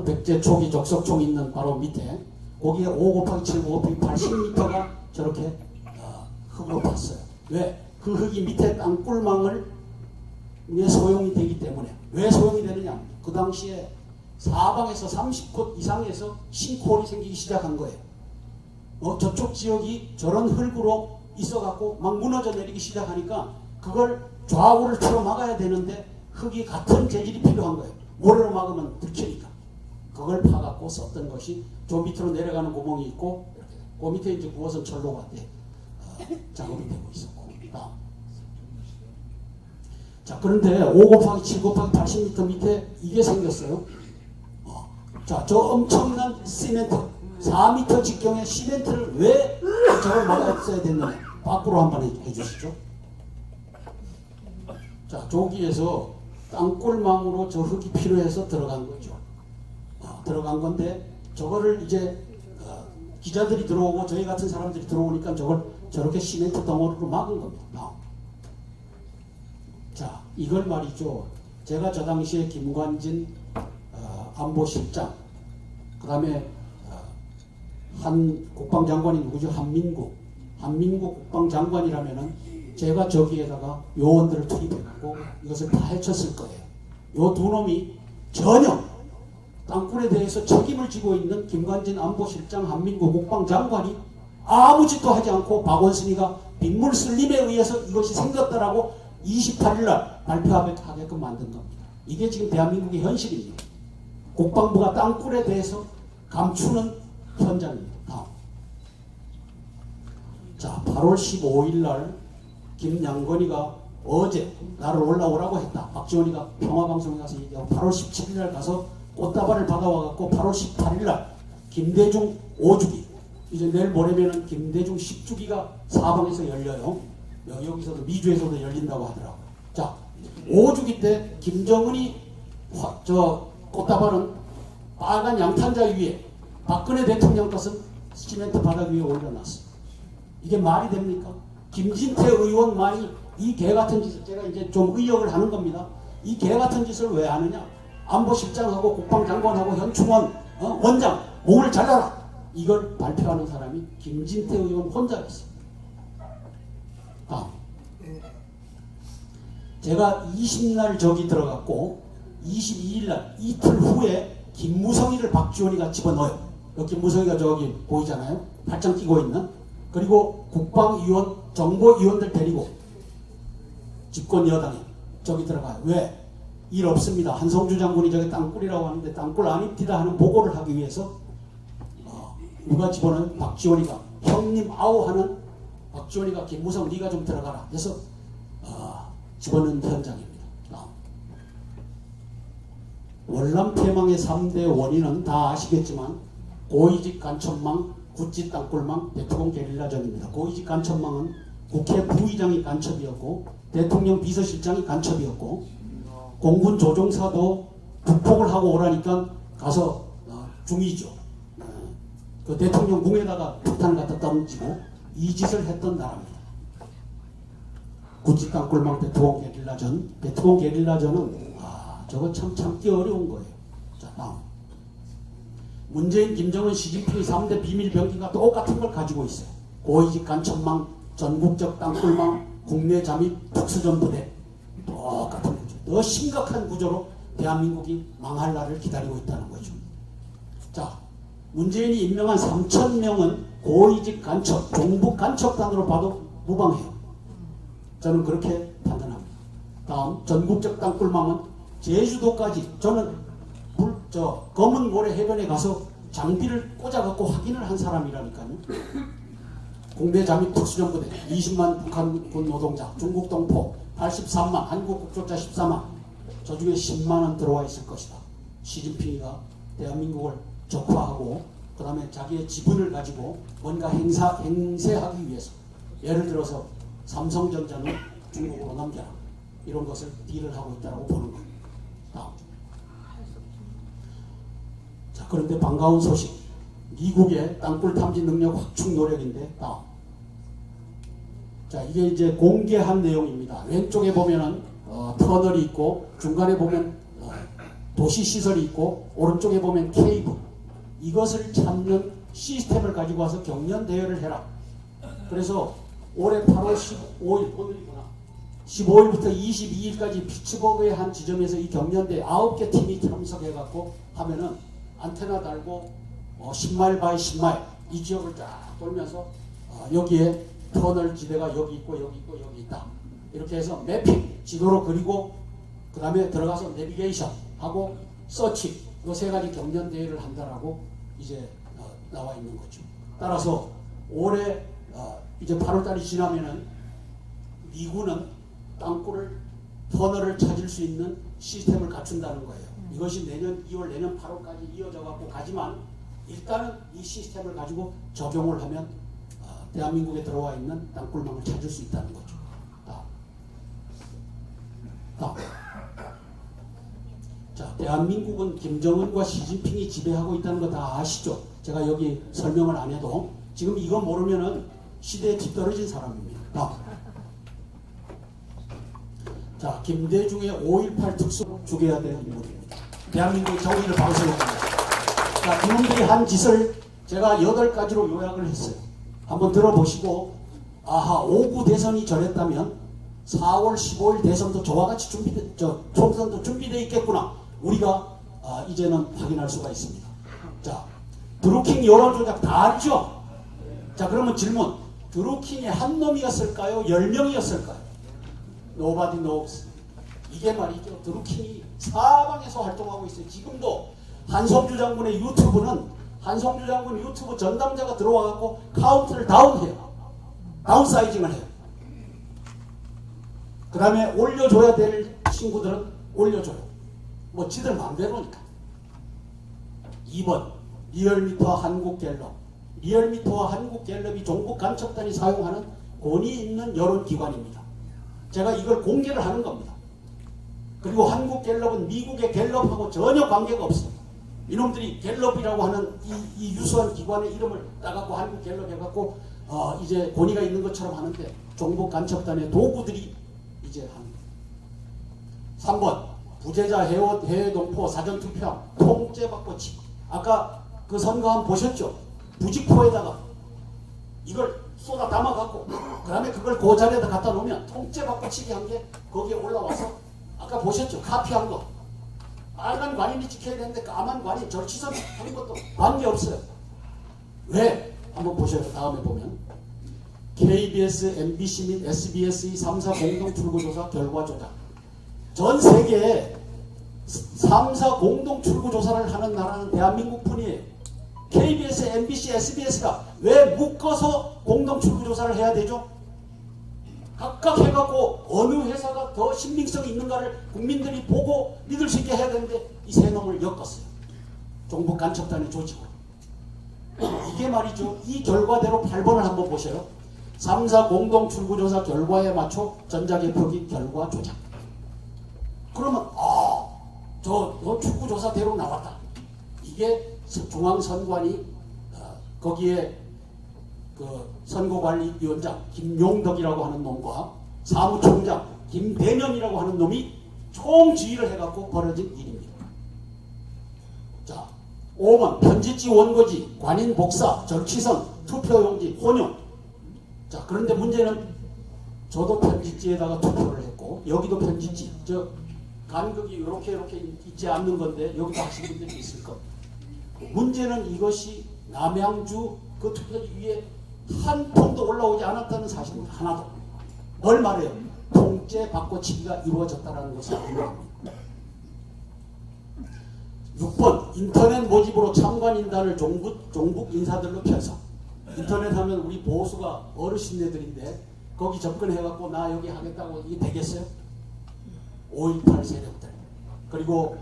백제초기 적석총 있는 바로 밑에 거기에 5곱하기7 곱하기 80m가 저렇게 흙으로 팠어요. 왜? 그 흙이 밑에 땅굴망을 소용이 되기 때문에. 왜 소용이 되느냐? 그 당시에 사방에서 30곳 이상에서 싱크홀이 생기기 시작한 거예요. 저쪽 지역이 저런 흙으로 있어갖고 막 무너져 내리기 시작하니까 그걸 좌우를 틀어 막아야 되는데 흙이 같은 재질이 필요한 거예요. 모래로 막으면 들키니까. 그걸 파갖고 썼던 것이 저 밑으로 내려가는 구멍이 있고 이렇게. 그 밑에 이제 9호선 철로가 작업이 되고 있었고. 다음. 자, 그런데 5 곱하기 7 곱하기 80m 밑에 이게 생겼어요. 자, 저 엄청난 시멘트 4m 직경의 시멘트를 왜 저걸 막았어야 됐느냐? 밖으로 한번 해주시죠. 자, 저기에서 땅굴망으로 저 흙이 필요해서 들어간 거죠. 들어간 건데 저거를 이제 기자들이 들어오고 저희 같은 사람들이 들어오니까 저걸 저렇게 시멘트 덩어리로 막은 겁니다. 자, 이걸 말이죠. 제가 저 당시에 김관진 안보실장, 그 다음에 한 국방장관이 누구죠? 한민국 국방장관이라면은 제가 저기에다가 요원들을 투입해갖고 이것을 다 해쳤을 거예요. 요 두 놈이 전혀 땅굴에 대해서 책임을 지고 있는 김관진 안보실장, 한민국 국방장관이 아무 짓도 하지 않고 박원순이가 빗물 슬림에 의해서 이것이 생겼다라고 28일날 발표하게끔 만든 겁니다. 이게 지금 대한민국의 현실입니다. 국방부가 땅굴에 대해서 감추는 현장입니다. 다음. 자, 8월 15일날 김양건이가 어제 나를 올라오라고 했다. 박지원이가 평화방송에 가서 얘기하고 8월 17일날 가서 꽃다발을 받아와갖고 8월 18일날 김대중 5주기, 이제 내일 모레면은 김대중 10주기가 사방에서 열려요. 여기서도 미주에서도 열린다고 하더라고요. 자, 5주기 때 김정은이 저 꽃다발은 빨간 양탄자 위에 박근혜 대통령 것은 시멘트 바닥 위에 올려놨어요. 이게 말이 됩니까? 김진태 의원만이 이 개같은 짓을, 제가 이제 좀 의역을 하는 겁니다. 이 개같은 짓을 왜 하느냐? 안보실장하고 국방장관하고 현충원 원장 목을 잘라라, 이걸 발표하는 사람이 김진태 의원 혼자였어요. 제가 20날 저기 들어갔고 22일날 이틀 후에 김무성이를 박지원이가 집어넣어요. 여기 김무성이가 저기 보이잖아요. 팔짱 끼고 있는. 그리고 국방위원, 정보위원들 데리고 집권 여당이 저기 들어가요. 왜? 일 없습니다. 한성주 장군이 저기 땅굴이라고 하는데 땅굴 아닙니다 하는 보고를 하기 위해서 누가 집어넣은? 박지원이가. 형님 아우 하는 박지원이가 김무성 네가 좀 들어가라 해서 집어넣은 현장입니다. 월남 폐망의 3대 원인은 다 아시겠지만 고위직 간첩망, 구찌 땅굴망, 대통령 게릴라전입니다. 고위직 간첩망은 국회 부의장이 간첩이었고 대통령 비서실장이 간첩이었고 공군 조종사도 북폭을 하고 오라니까 가서 중이죠. 그 대통령 궁에다가 폭탄을 갖다 던지고 이 짓을 했던 나라입니다. 구찌 땅굴망 베트콩 게릴라전. 베트콩 게릴라전은 저거 참 참기 어려운 거예요. 자, 다음. 문재인, 김정은, 시진핑이 3대 비밀 병기가 똑같은 걸 가지고 있어요. 고위직 간첩망, 전국적 땅굴망, 국내 잠입 특수전부대. 똑같은 구조. 더 심각한 구조로 대한민국이 망할 날을 기다리고 있다는 거죠. 자, 문재인이 임명한 3,000명은 고위직 간첩, 종북 간첩단으로 봐도 무방해요. 저는 그렇게 판단합니다. 다음, 전국적 땅굴망은 제주도까지, 저는 검은 모래 해변에 가서 장비를 꽂아갖고 확인을 한 사람이라니까요. 공대 잠입 특수정부대 20만 북한군 노동자, 중국 동포 83만, 한국 국적자 14만, 저 중에 10만 원 들어와 있을 것이다. 시진핑이가 대한민국을 적화하고 그 다음에 자기의 지분을 가지고 뭔가 행세하기 위해서, 예를 들어서 삼성전자는 중국으로 넘겨라, 이런 것을 딜을 하고 있다고 보는 겁니다. 다음. 자, 그런데 반가운 소식, 미국의 땅굴 탐지 능력 확충 노력인데, 다음. 자, 이게 이제 공개한 내용입니다. 왼쪽에 보면은 터널이 있고, 중간에 보면 도시 시설이 있고, 오른쪽에 보면 케이브, 이것을 찾는 시스템을 가지고 와서 경연 대회를 해라. 그래서 올해 8월 15일, 오늘이구나, 15일부터 22일까지 피츠버그의 한 지점에서 이 경연대회 9개 팀이 참석해갖고 하면은 안테나 달고 10마일 바이 10마일 이 지역을 쫙 돌면서 여기에 터널 지대가 여기 있고 여기 있고 여기 있다, 이렇게 해서 매핑 지도로 그리고 그 다음에 들어가서 내비게이션 하고 서치, 이 세 가지 경연 대회를 한다라고 이제 나와 있는 거죠. 따라서 올해 이제 8월달이 지나면은 미군은 땅굴을, 터널을 찾을 수 있는 시스템을 갖춘다는 거예요. 이것이 내년 2월, 내년 8월까지 이어져 갖고 가지만, 일단은 이 시스템을 가지고 적용을 하면 대한민국에 들어와 있는 땅굴망을 찾을 수 있다는 거죠. 다음. 자, 대한민국은 김정은과 시진핑이 지배하고 있다는 거 다 아시죠? 제가 여기 설명을 안 해도 지금 이거 모르면은 시대에 뒤떨어진 사람입니다. 다음. 자, 김대중의 5.18 특수 죽여야 될 인물입니다. 대한민국의 정의를 방송합니다. 자, 그놈들이 한 짓을 제가 8가지로 요약을 했어요. 한번 들어보시고, 아하, 5구 대선이 저랬다면 4월 15일 대선도 저와 같이 총선도 준비되어 있겠구나, 우리가 이제는 확인할 수가 있습니다. 자, 드루킹 여론조작 다 알죠? 자, 그러면 질문, 드루킹이 한 놈이었을까요? 10명이었을까요? Nobody knows. 이게 말이죠. 드루킹이 사방에서 활동하고 있어요. 지금도 한성주 장군의 유튜브는, 한성주 장군 유튜브 전담자가 들어와갖고 카운트를 다운해요. 다운사이징을 해요. 그 다음에 올려줘야 될 친구들은 올려줘요. 뭐 지들 마음대로니까. 2번, 리얼미터와 한국갤럽. 리얼미터와 한국갤럽이 종북 간첩단이 사용하는 권위 있는 여론기관입니다. 제가 이걸 공개를 하는 겁니다. 그리고 한국갤럽은 미국의 갤럽하고 전혀 관계가 없어요. 이놈들이 갤럽이라고 하는 이 유수한 기관의 이름을 따갖고 한국갤럽 해갖고 이제 권위가 있는 것처럼 하는데, 종북 간첩단의 도구들이 이제 합니다. 3번, 부재자 해외 동포 사전투표 통째받고 치기. 아까 그 선거함 보셨죠? 부직포에다가 이걸 쏟아 담아갖고 그 다음에 그걸 그 자리에다 갖다 놓으면 통째받고 치기 한 게 거기에 올라와서, 아까 보셨죠? 카피한 거. 빨간 관인이 찍혀야 되는데 까만 관인 절치선 하는 것도 관계없어요. 왜? 한번 보셔요. 다음에 보면 KBS, MBC 및 SBS의 3사 공동 출구조사 결과 조작. 전 세계에 3사 공동 출구조사를 하는 나라는 대한민국뿐이에요. KBS, MBC, SBS가 왜 묶어서 공동 출구조사를 해야 되죠? 각각 해갖고 어느 회사가 더 신빙성이 있는가를 국민들이 보고 믿을 수 있게 해야 되는데 이 세 놈을 엮었어요. 종북 간첩단의 조직으로. 이게 말이죠. 이 결과대로 8번을 한번 보셔요. 3사 공동 출구조사 결과에 맞춰 전자개표기 결과 조작. 그러면 저 출구조사대로 나왔다. 이게 중앙선관위 거기에 그 선거관리위원장 김용덕이라고 하는 놈과 사무총장 김대년이라고 하는 놈이 총지휘를 해갖고 벌어진 일입니다. 자, 5번 편지지 원고지 관인 복사 절취선 투표용지 혼용. 자, 그런데 문제는 저도 편지지에다가 투표를 했고 여기도 편지지, 저 간극이 이렇게 있지 않는 건데 여기도 하신 분들이 있을 겁니다. 문제는 이것이 남양주 그 투표지 위에 한 통도 올라오지 않았다는 사실은 하나도. 뭘 말해요? 통째 바꿔치기가 이루어졌다는 것을 의미합니다. 6번 인터넷 모집으로 참관인단을 종북 인사들로 편성. 인터넷 하면 우리 보수가 어르신네들인데 거기 접근해갖고 나 여기 하겠다고 이게 되겠어요? 5.18 세력들 그리고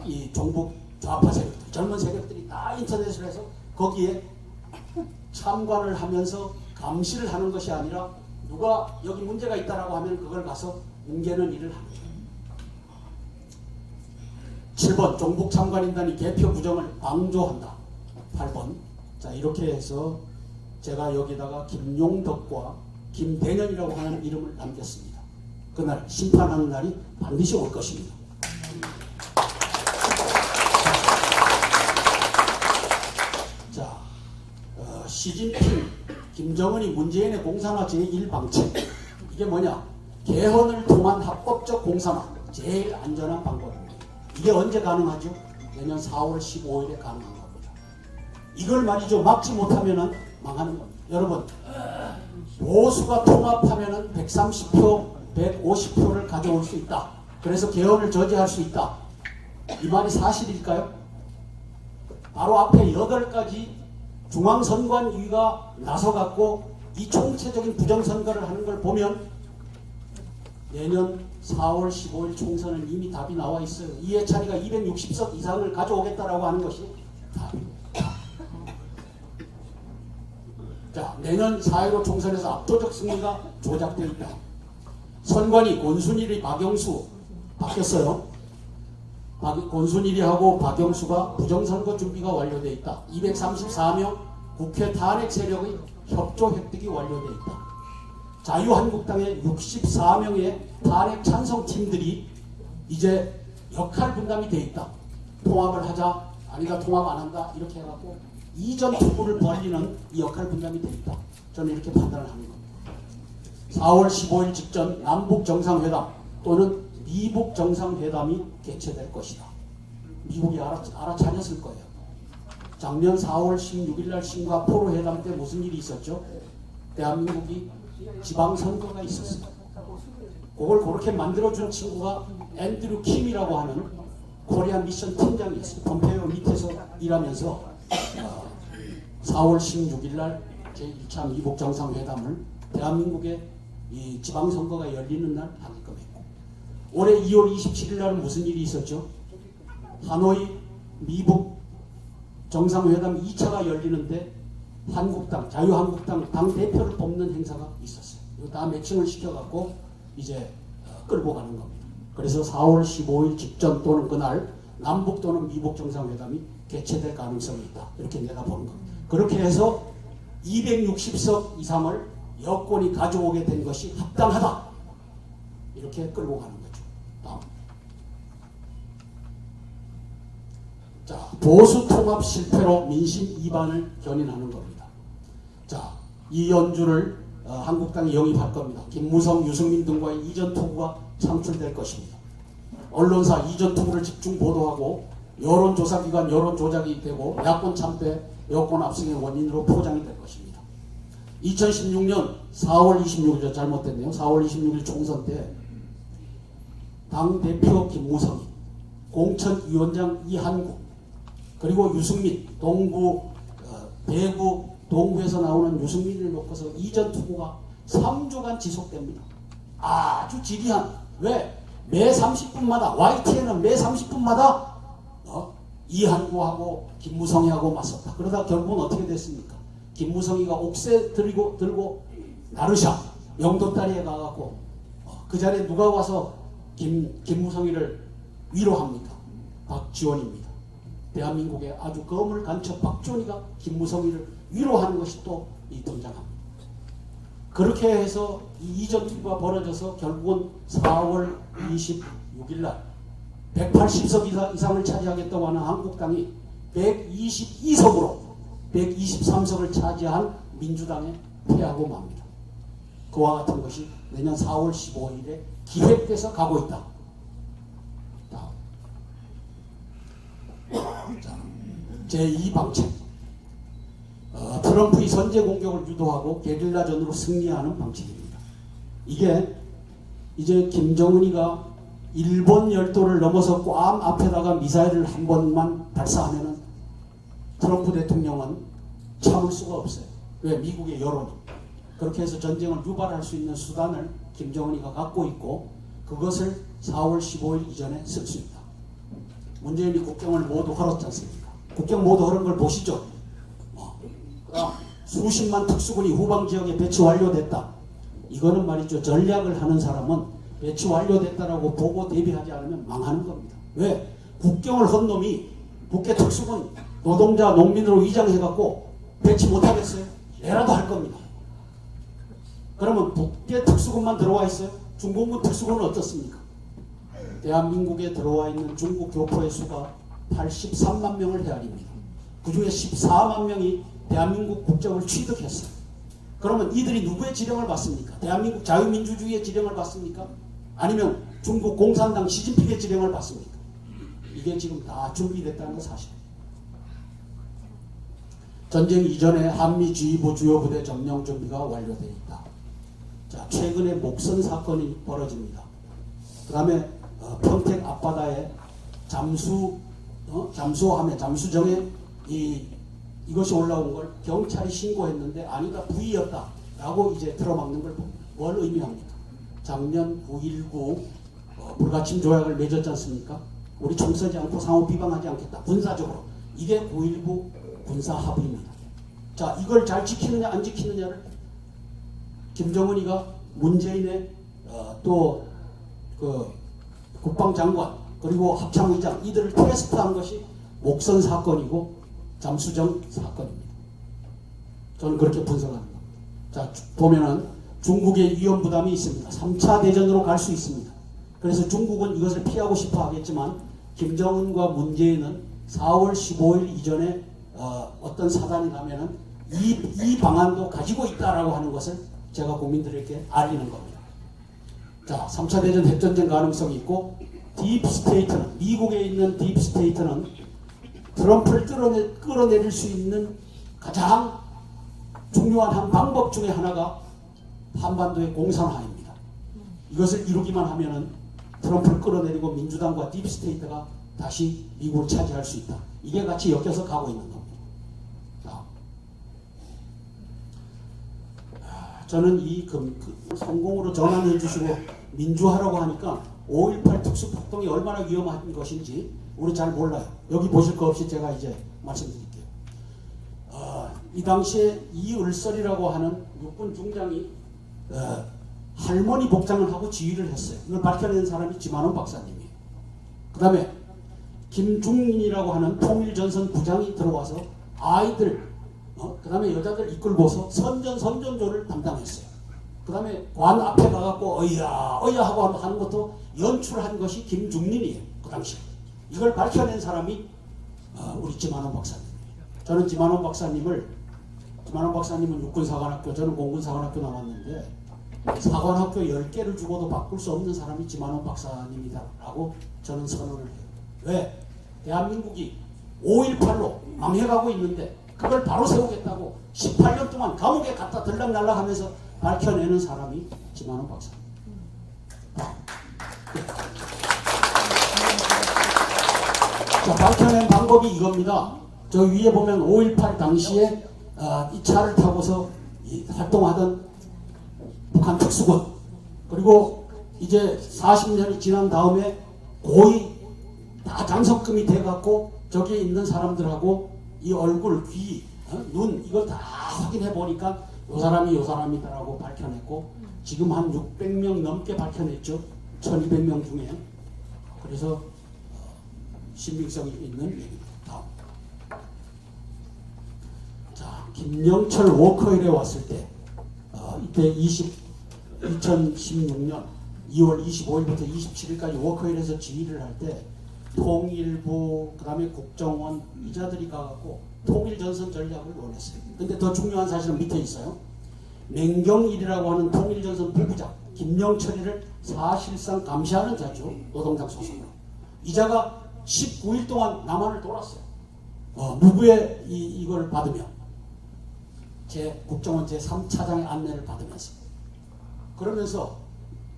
이 종북 좌파 세력들 젊은 세력들이 다 인터넷을 해서 거기에 참관을 하면서 감시를 하는 것이 아니라 누가 여기 문제가 있다라고 하면 그걸 가서 뭉개는 일을 합니다. 7번 종북 참관인단이 개표 부정을 방조한다. 8번 자 이렇게 해서 제가 여기다가 김용덕과 김대년이라고 하는 이름을 남겼습니다. 그날 심판하는 날이 반드시 올 것입니다. 자, 시진핑, 김정은이 문재인의 공산화 제1방책 이게 뭐냐? 개헌을 통한 합법적 공산화 제일 안전한 방법입니다. 이게 언제 가능하죠? 내년 4월 15일에 가능한 겁니다. 이걸 말이죠. 막지 못하면 망하는 겁니다. 여러분 보수가 통합하면 130표, 150표를 가져올 수 있다. 그래서 개헌을 저지할 수 있다. 이 말이 사실일까요? 바로 앞에 8가지 중앙선관위가 나서갖고 이 총체적인 부정선거를 하는 걸 보면 내년 4월 15일 총선은 이미 답이 나와 있어요. 이해찬이가 260석 이상을 가져오겠다라고 하는 것이 답입니다. 자, 내년 4.15 총선에서 압도적 승리가 조작되어 있다. 선관위 권순일이 박영수 바뀌었어요. 권순일이하고 박영수가 부정선거 준비가 완료되어 있다. 234명 국회 탄핵 세력의 협조 획득이 완료되어 있다. 자유한국당의 64명의 탄핵 찬성팀들이 이제 역할 분담이 되어 있다. 통합을 하자, 아니다 통합 안 한다 이렇게 해갖고 이전 투구를 벌리는 이 역할 분담이 되어 있다. 저는 이렇게 판단을 하는 겁니다. 4월 15일 직전 남북 정상회담 또는 미북 정상회담이 개최될 것이다. 미국이 알아차렸을 거예요. 작년 4월 16일 날 싱가포르 회담 때 무슨 일이 있었죠? 대한민국이 지방선거가 있었어요. 그걸 그렇게 만들어준 친구가 앤드류 킴이라고 하는 코리안 미션 팀장이 있어요. 폼페이오 밑에서 일하면서 4월 16일 날 제1차 미북 정상회담을 대한민국의 이 지방선거가 열리는 날 하게끔 했고, 올해 2월 27일 날은 무슨 일이 있었죠? 하노이 미북 정상회담 2차가 열리는데 한국당, 자유한국당 당대표를 뽑는 행사가 있었어요. 이거 다 매칭을 시켜갖고 이제 끌고 가는 겁니다. 그래서 4월 15일 직전 또는 그날 남북 또는 미북 정상회담이 개최될 가능성이 있다. 이렇게 내가 보는 겁니다. 그렇게 해서 260석 이상을 여권이 가져오게 된 것이 합당하다. 이렇게 끌고 가는 거죠. 다음. 자, 보수 통합 실패로 민심 이반을 견인하는 겁니다. 자, 이 연주를 한국당이 영입할 겁니다. 김무성, 유승민 등과의 이전 투구가 창출될 것입니다. 언론사 이전 투구를 집중 보도하고 여론조사기관 여론 조작이 되고 야권 참패, 여권 압승의 원인으로 포장이 될 것입니다. 2016년 4월 26일 잘못됐네요. 4월 26일 총선 때 당대표 김무성이, 공천위원장 이한국, 그리고 유승민, 대구 동구에서 나오는 유승민을 놓고서 이전 투구가 3주간 지속됩니다. 아주 지리한, 왜? 매 30분마다, YTN은 매 30분마다 이한구하고 김무성이하고 맞섰다. 그러다 결국은 어떻게 됐습니까? 김무성이가 옥새 들고 나르샤 영도다리에 가갖고 그 자리에 누가 와서 김무성이를 위로합니까? 박지원입니다. 대한민국의 아주 거물 간첩 박지원이가 김무성이를 위로하는 것이 또 등장합니다. 그렇게 해서 이 이전 투구가 벌어져서 결국은 4월 26일 날 180석 이상을 차지하겠다고 하는 한국당이 122석으로 123석을 차지한 민주당에 패하고 맙니다. 그와 같은 것이 내년 4월 15일에 기획돼서 가고 있다. 다음. 자, 제2방책. 트럼프의 선제 공격을 유도하고 게릴라전으로 승리하는 방책입니다. 이게 이제 김정은이가 일본 열도를 넘어서 괌 앞에다가 미사일을 한 번만 발사하면은 트럼프 대통령은 참을 수가 없어요. 왜? 미국의 여론이. 그렇게 해서 전쟁을 유발할 수 있는 수단을 김정은이가 갖고 있고 그것을 4월 15일 이전에 쓸 수 있다. 문재인이 국경을 모두 헐었지 않습니까? 국경 모두 헐은 걸 보시죠. 수십만 특수군이 후방 지역에 배치 완료됐다. 이거는 말이죠. 전략을 하는 사람은 배치 완료됐다라고 보고 대비하지 않으면 망하는 겁니다. 왜? 국경을 헛 놈이 북해 특수군 노동자 농민으로 위장해갖고 배치 못하겠어요? 얘라도 할 겁니다. 그러면 북해 특수군만 들어와 있어요? 중공군 특수군은 어떻습니까? 대한민국에 들어와 있는 중국 교포의 수가 83만 명을 헤아립니다. 그 중에 14만 명이 대한민국 국적을 취득했어요. 그러면 이들이 누구의 지령을 받습니까? 대한민국 자유민주주의의 지령을 받습니까? 아니면 중국 공산당 시진핑의 지령을 받습니까? 이게 지금 다 준비됐다는 사실. 전쟁 이전에 한미주의보 주요 부대 점령 준비가 완료되어 있다. 자, 최근에 목선 사건이 벌어집니다. 그 다음에 평택 앞바다에 잠수정에 이것이 올라온 걸 경찰이 신고했는데 아니다 부의였다 라고 이제 틀어막는 걸 봅니다. 뭘 의미합니까? 작년 9.19 불가침 조약을 맺었지 않습니까? 우리 총 쓰지 않고 상호 비방하지 않겠다. 군사적으로. 이게 9.19 군사 합의입니다. 자, 이걸 잘 지키느냐 안 지키느냐를 김정은이가 문재인의 또 그 국방장관 그리고 합참의장 이들을 테스트한 것이 목선 사건이고 잠수정 사건입니다. 저는 그렇게 분석합니다. 자, 보면은 중국의 위험 부담이 있습니다. 3차 대전으로 갈 수 있습니다. 그래서 중국은 이것을 피하고 싶어 하겠지만 김정은과 문재인은 4월 15일 이전에 어떤 사단이 나면은 이 방안도 가지고 있다라고 하는 것을 제가 국민들에게 알리는 겁니다. 자, 3차 대전 핵전쟁 가능성이 있고 딥스테이트는 미국에 있는 딥스테이트는 트럼프를 끌어내릴 수 있는 가장 중요한 한 방법 중에 하나가 한반도의 공산화입니다. 이것을 이루기만 하면은 트럼프를 끌어내리고 민주당과 딥스테이트가 다시 미국을 차지할 수 있다. 이게 같이 엮여서 가고 있는 겁니다. 저는 이 성공으로 전환해 주시고 민주화라고 하니까 5.18 특수폭동이 얼마나 위험한 것인지 우리 잘 몰라요. 여기 보실 거 없이 제가 이제 말씀드릴게요. 이 당시에 이을설이라고 하는 육군 중장이 할머니 복장을 하고 지휘를 했어요. 이걸 밝혀낸 사람이 지만원 박사님이에요. 그 다음에 김중민이라고 하는 통일전선 부장이 들어와서 아이들 그 다음에 여자들 이끌고서 선전조를 담당했어요. 그 다음에 관 앞에 가갖고 어이야 하고 하는 것도 연출한 것이 김중민이에요. 그 당시에. 이걸 밝혀낸 사람이 우리 지만원 박사님이에요. 저는 지만원 박사님은 육군사관학교, 저는 공군사관학교 나왔는데 사관학교 10개를 주고도 바꿀 수 없는 사람이 지만원 박사님이다 라고 저는 선언을 해요. 왜? 대한민국이 5.18로 망해가고 있는데 그걸 바로 세우겠다고 18년 동안 감옥에 갖다 들락날락 하면서 밝혀내는 사람이 지만원 박사입니다. 자, 밝혀낸 방법이 이겁니다. 저 위에 보면 5.18 당시에 이 차를 타고서 활동하던 북한 특수군, 그리고 이제 40년이 지난 다음에 거의 다 장석금이 돼갖고 저기에 있는 사람들하고 이 얼굴, 귀, 눈 이걸 다 확인해 보니까 요 사람이다라고 밝혀냈고 지금 한 600명 넘게 밝혀냈죠. 1200명 중에. 그래서 신빙성이 있는 얘기입니다. 다음. 자, 김영철 워커힐에 왔을 때 이때 2016년 2월 25일부터 27일까지 워커힐에서 지휘를 할 때 통일부, 그 다음에 국정원 이자들이 가갖고 통일전선 전략을 원했어요. 근데 더 중요한 사실은 밑에 있어요. 맹경일이라고 하는 통일전선 부부장 김영철이를 사실상 감시하는 자죠. 노동당 소속으로. 이 자가 19일 동안 남한을 돌았어요. 무부의 이걸 받으며 국정원 제3차장의 안내를 받으면서 그러면서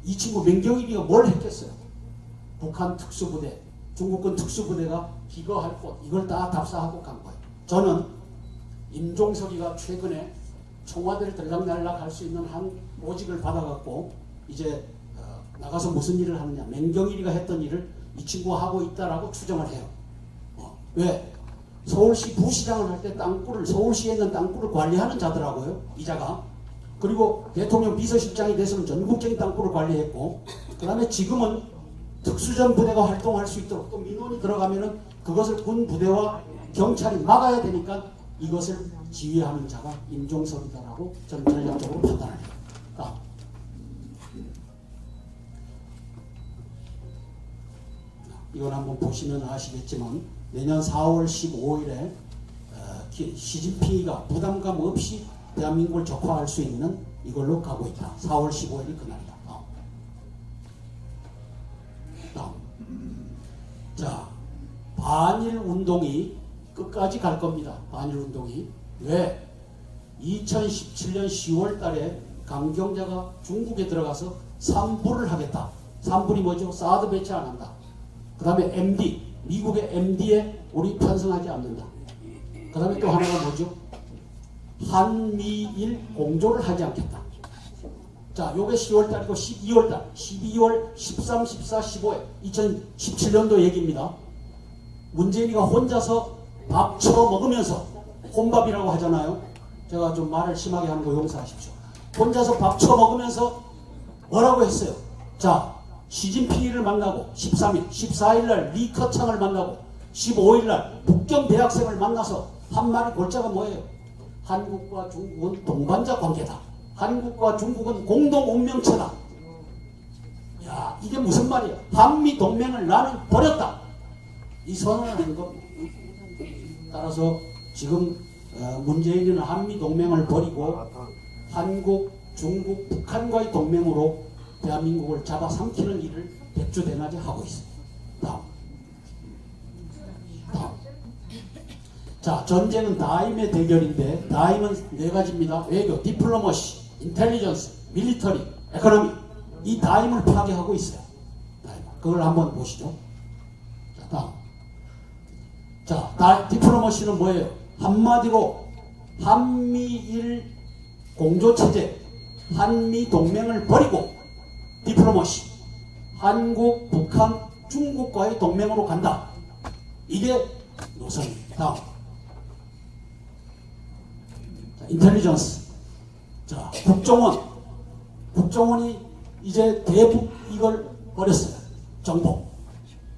이 친구 맹경일이가 뭘 했겠어요? 북한 특수부대, 중국군 특수부대가 기거할 곳 이걸 다 답사하고 간 거예요. 저는 임종석이가 최근에 청와대를 들락날락 할 수 있는 한 모직을 받아갖고 이제 나가서 무슨 일을 하느냐, 맹경일이가 했던 일을 이 친구가 하고 있다라고 추정을 해요. 왜? 서울시 부시장을 할 때 땅굴을, 서울시에 있는 땅굴을 관리하는 자더라고요, 이자가. 그리고 대통령 비서실장이 돼서는 전국적인 땅굴을 관리했고, 그 다음에 지금은 특수전 부대가 활동할 수 있도록 또 민원이 들어가면은 그것을 군 부대와 경찰이 막아야 되니까 이것을 지휘하는 자가 임종석이다라고 저는 전략적으로 판단을 해요. 이걸 한번 보시면 아시겠지만 내년 4월 15일에 시진핑이가 부담감 없이 대한민국을 적화할 수 있는 이걸로 가고 있다. 4월 15일이 그날이다. 자, 반일 운동이 끝까지 갈 겁니다. 반일 운동이. 왜? 2017년 10월 달에 강경자가 중국에 들어가서 3불을 하겠다. 3불이 뭐죠? 사드 배치 안 한다. 그 다음에 MD, 미국의 MD에 우리 편성하지 않는다. 그 다음에 또 하나가 뭐죠? 한미일 공조를 하지 않겠다. 자, 요게 10월달이고 12월달, 12월 13, 14, 15에 2017년도 얘기입니다. 문재인이가 혼자서 밥 처먹으면서 혼밥이라고 하잖아요. 제가 좀 말을 심하게 하는 거 용서하십시오. 혼자서 밥 처먹으면서 뭐라고 했어요? 자, 시진핑이를 만나고 13일, 14일날 리커창을 만나고 15일날 북경 대학생을 만나서 한 말이 골자가 뭐예요? 한국과 중국은 동반자 관계다. 한국과 중국은 공동 운명체다. 야, 이게 무슨 말이야? 한미 동맹을 나는 버렸다. 이 선언을 한 겁니다. 따라서 지금 문재인은 한미 동맹을 버리고 한국, 중국, 북한과의 동맹으로 대한민국을 잡아삼키는 일을 백주대낮에 하고 있습니다. 다음. 자, 전쟁은 다임의 대결인데 다임은 네 가지입니다. 외교, 디플로머시, 인텔리전스, 밀리터리, 에코노미. 이 다임을 파괴하고 있어요. 다임. 그걸 한번 보시죠. 자, 다음. 자, 디플로머시는 뭐예요? 한마디로 한미일 공조체제, 한미 동맹을 버리고 디플로머시, 한국, 북한, 중국과의 동맹으로 간다. 이게 노선입니다. 다음. 자, 인텔리전스. 자, 국정원이 이제 대북 이걸 버렸어요. 정보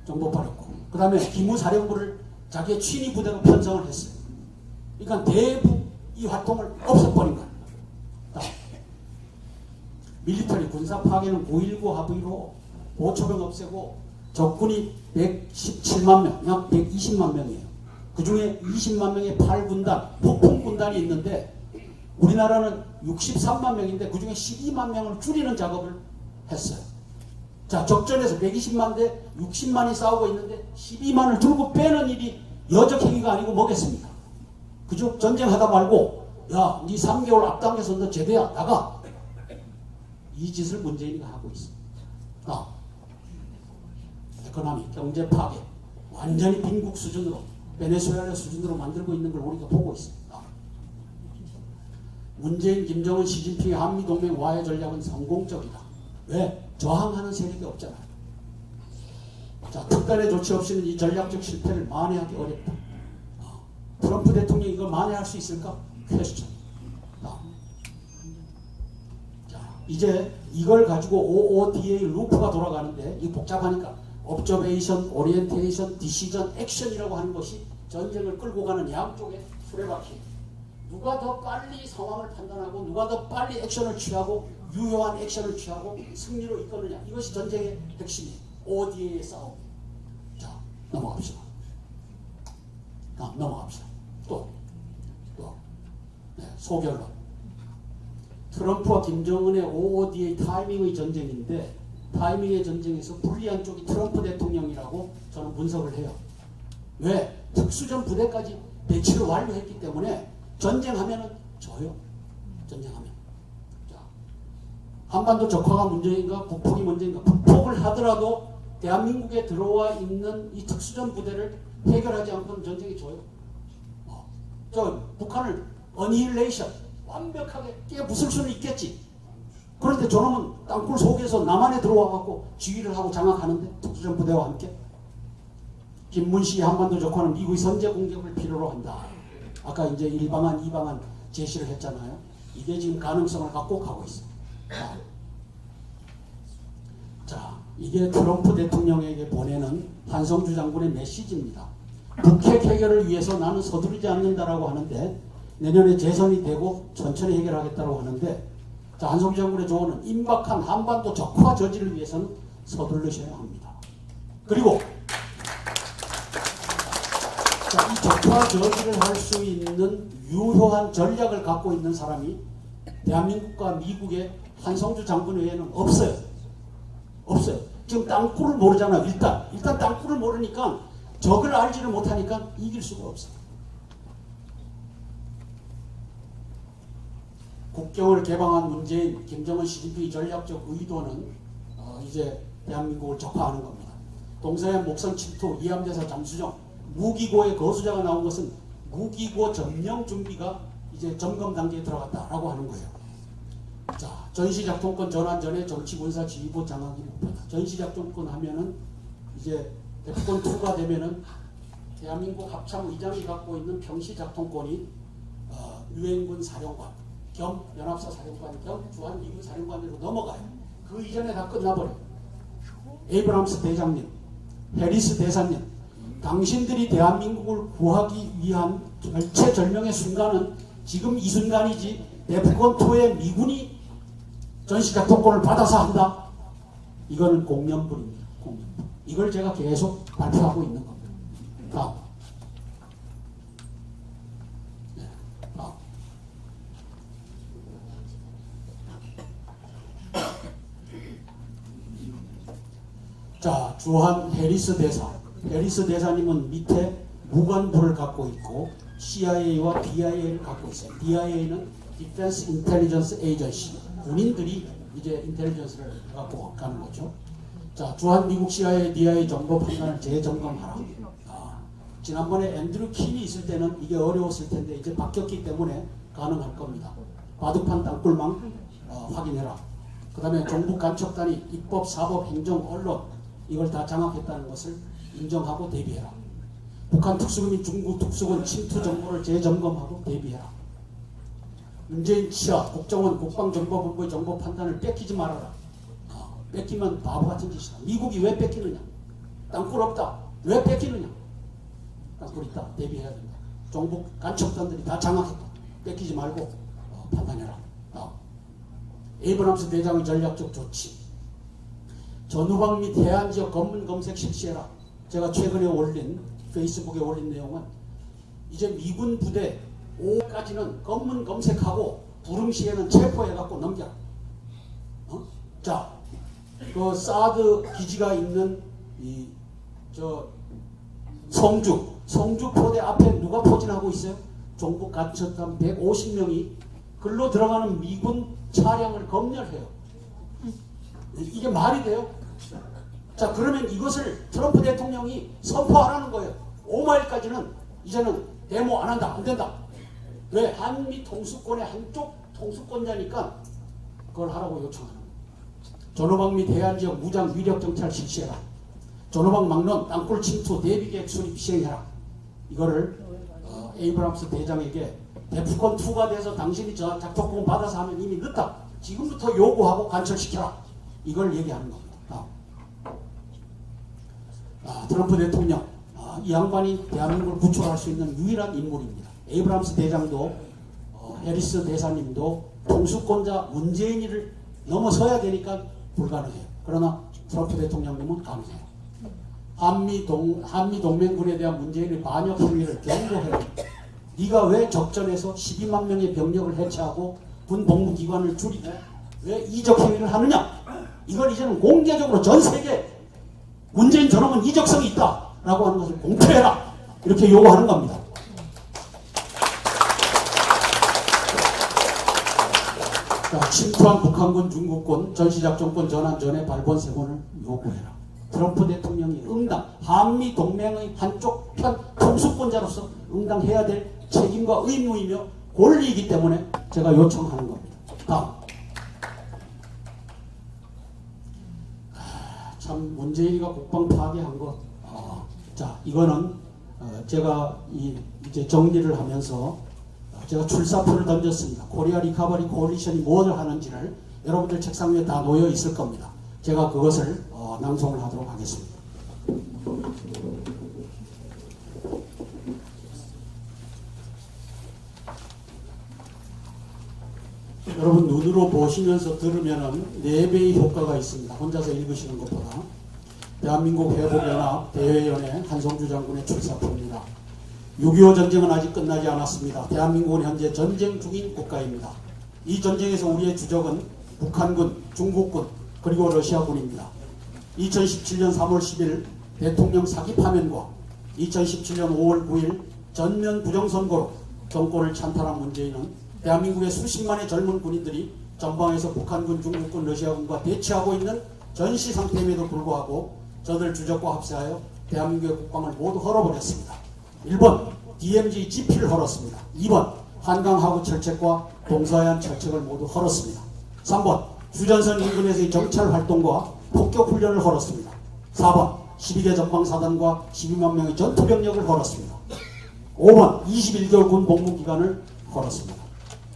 버렸고. 그 다음에 기무사령부를 자기의 친위 부대로 편성을 했어요. 그러니까 대북 이 활동을 없애버린 거예요. 다음. 밀리터리 군사 파괴는 9.19 합의로 보초병 없애고 적군이 117만 명, 약 120만 명이에요. 그 중에 20만 명의 8군단, 폭풍군단이 있는데 우리나라는 63만 명인데 그 중에 12만 명을 줄이는 작업을 했어요. 자, 적전에서 120만 대 60만이 싸우고 있는데 12만을 들고 빼는 일이 여적 행위가 아니고 뭐겠습니까? 그죠? 전쟁하다 말고 야, 니 3개월 앞당겨서 너 제대야 나가. 이 짓을 문재인이가 하고 있습니다. 에코노미, 경제 파괴, 완전히 빈국 수준으로, 베네수엘라 수준으로 만들고 있는 걸 우리가 보고 있습니다. 문재인, 김정은, 시진핑의 한미동맹 와해 전략은 성공적이다. 왜? 저항하는 세력이 없잖아요. 자, 특단의 조치 없이는 이 전략적 실패를 만회하기 어렵다. 트럼프 대통령이 이걸 만회할 수 있을까? 퀘스천. 이제 이걸 가지고 OODA 루프가 돌아가는데 이 복잡하니까 observation, orientation, decision, action이라고 하는 것이 전쟁을 끌고 가는 양쪽의 수레바퀴. 누가 더 빨리 상황을 판단하고 누가 더 빨리 액션을 취하고 유효한 액션을 취하고 승리로 이끄느냐. 이것이 전쟁의 핵심이에요. OODA의 싸움. 자, 넘어갑시다. 넘어갑시다. 또. 네, 소결론. 트럼프와 김정은의 OODA 타이밍의 전쟁인데 타이밍의 전쟁에서 불리한 쪽이 트럼프 대통령이라고 저는 분석을 해요. 왜? 특수전 부대까지 배치를 완료했기 때문에 전쟁하면은 져요. 전쟁하면. 자, 한반도 적화가 문제인가 북폭이 문제인가. 북폭을 하더라도 대한민국에 들어와 있는 이 특수전 부대를 해결하지 않고는 전쟁이 져요. 저 북한을 어니힐레이션 완벽하게 깨부술 수는 있겠지. 그런데 저놈은 땅굴 속에서 남한에 들어와갖고 지휘를 하고 장악하는데 특수전 부대와 함께. 김문시 한반도 적화는 미국의 선제 공격을 필요로 한다. 아까 이제 1방안, 2방안 제시를 했잖아요. 이게 지금 가능성을 갖고 가고 있어요. 자, 이게 트럼프 대통령에게 보내는 한성주 장군의 메시지입니다. 북핵 해결을 위해서 나는 서두르지 않는다라고 하는데 내년에 재선이 되고 천천히 해결하겠다고 하는데, 자, 한성주 장군의 조언은 임박한 한반도 적화 저지를 위해서는 서두르셔야 합니다. 그리고 자, 이 적화 저지를 할 수 있는 유효한 전략을 갖고 있는 사람이 대한민국과 미국의 한성주 장군 외에는 없어요. 없어요. 지금 땅굴을 모르잖아요. 일단 땅굴을 모르니까 적을 알지를 못하니까 이길 수가 없어요. 국경을 개방한 문재인, 김정은, 시진핑의 전략적 의도는 이제 대한민국을 적화하는 겁니다. 동서양 목선 침투, 이함대사 잠수정, 무기고의 거수자가 나온 것은 무기고 점령 준비가 이제 점검 단계에 들어갔다라고 하는 거예요. 자, 전시작전권 전환 전에 정치군사지휘부 장악이 목표다. 전시작전권 하면은 이제 대포권2가 되면은 대한민국 합참 의장이 갖고 있는 평시작전권이 유엔군 사령관 겸 연합사 사령관 겸 주한미군 사령관으로 넘어가요. 그 이전에 다 끝나버려요. 에이브람스 대장님, 해리스 대사님, 당신들이 대한민국을 구하기 위한 절체절명의 순간은 지금 이 순간이지 대포권2의 미군이 전시작전권을 받아서 한다. 이거는 공연불입니다. 공연불. 이걸 제가 계속 발표하고 있는 겁니다. 다음. 네, 다음. 자, 주한 해리스 대사. 해리스 대사님은 밑에 무관부를 갖고 있고 CIA와 DIA를 갖고 있어요. DIA는 Defense Intelligence Agency. 군인들이 이제 인텔리전스를 갖고 가는 거죠. 자, 주한 미국 CIA, DIA 정보 판단을 재점검하라. 지난번에 앤드류 킨이 있을 때는 이게 어려웠을 텐데 이제 바뀌었기 때문에 가능할 겁니다. 바둑판 땅굴망 확인해라. 그 다음에 정부 간첩단이 입법, 사법, 행정, 언론 이걸 다 장악했다는 것을 인정하고 대비해라. 북한 특수군이 중국 특수군 침투 정보를 재점검하고 대비해라. 문재인 치하 국정원 국방정보본부의 정보 판단을 뺏기지 말아라. 뺏기면 바보 같은 짓이다. 미국이 왜 뺏기느냐? 땅굴 없다. 왜 뺏기느냐? 땅굴 있다. 대비해야 된다. 정부 간첩단들이 다 장악했다. 뺏기지 말고 판단해라. 에이브람스 대장의 전략적 조치. 전후방 및 해안 지역 검문 검색 실시해라. 제가 최근에 페이스북에 올린 내용은 이제 미군 부대 5까지는 검문 검색하고 부릉시에는 체포해갖고 넘겨라. 자, 그 사드 기지가 있는 성주 포대 앞에 누가 포진하고 있어요? 종북 간첩단 150명이 글로 들어가는 미군 차량을 검열해요. 이게 말이 돼요? 자, 그러면 이것을 트럼프 대통령이 선포하라는 거예요. 5마일까지는 이제는 데모 안 한다. 안 된다. 왜? 한미 통수권의 한쪽 통수권자니까 그걸 하라고 요청하는 거예요. 전후방 및 해안지역 무장 위력 정찰 실시해라. 전후방 막론 땅굴 침투 대비계획 수립 시행해라. 이거를 에이브람스 대장에게 대포권2가 돼서 당신이 작전권 받아서 하면 이미 늦다. 지금부터 요구하고 관철시켜라. 이걸 얘기하는 겁니다. 트럼프 대통령, 이 양반이 대한민국을 구출할 수 있는 유일한 인물입니다. 에이브람스 대장도 해리스 대사님도 통수권자 문재인이를 넘어서야 되니까 불가능해요. 그러나 트럼프 대통령님은 가능해요. 한미 동맹군에 대한 문재인의 반역 행위를 경고해요. 네가 왜 적전에서 12만 명의 병력을 해체하고 군 복무기관을 줄이고 왜 이적 행위를 하느냐? 이걸 이제는 공개적으로 전 세계 문재인 저놈은 이적성이 있다라고 하는 것을 공표해라. 이렇게 요구하는 겁니다. 침투한 북한군 중국군 전시작전권 전환 전에 발본 세권을 요구해라. 트럼프 대통령이 응당, 한미 동맹의 한쪽 편 통수권자로서 응당해야 될 책임과 의무이며 권리이기 때문에 제가 요청하는 겁니다. 다음. 참 문재인이가 국방 파괴한 것. 자, 이거는 제가 이제 정리를 하면서 제가 출사표를 던졌습니다. 코리아 리커버리 코얼리션이 무엇을 하는지를 여러분들 책상 위에 다 놓여 있을 겁니다. 제가 그것을 낭송을 하도록 하겠습니다. 여러분 눈으로 보시면서 들으면은 4배의 효과가 있습니다. 혼자서 읽으시는 것보다. 대한민국 회복연합 대회연의 한성주 장군의 출사표입니다. 6.25 전쟁은 아직 끝나지 않았습니다. 대한민국은 현재 전쟁 중인 국가입니다. 이 전쟁에서 우리의 주적은 북한군, 중국군, 그리고 러시아군입니다. 2017년 3월 10일 대통령 사기 파면과 2017년 5월 9일 전면 부정선거로 정권을 찬탈한 문재인은 대한민국의 수십만의 젊은 군인들이 전방에서 북한군, 중국군, 러시아군과 대치하고 있는 전시 상태임에도 불구하고 저들 주적과 합세하여 대한민국의 국방을 모두 헐어버렸습니다. 1번 DMZ GP를 헐었습니다. 2번 한강하구 철책과 동서해안 철책을 모두 헐었습니다. 3번 휴전선 인근에서의 정찰 활동과 폭격 훈련을 헐었습니다. 4번 12개 전방사단과 12만 명의 전투병력을 헐었습니다. 5번 21개월 군 복무기간을 헐었습니다.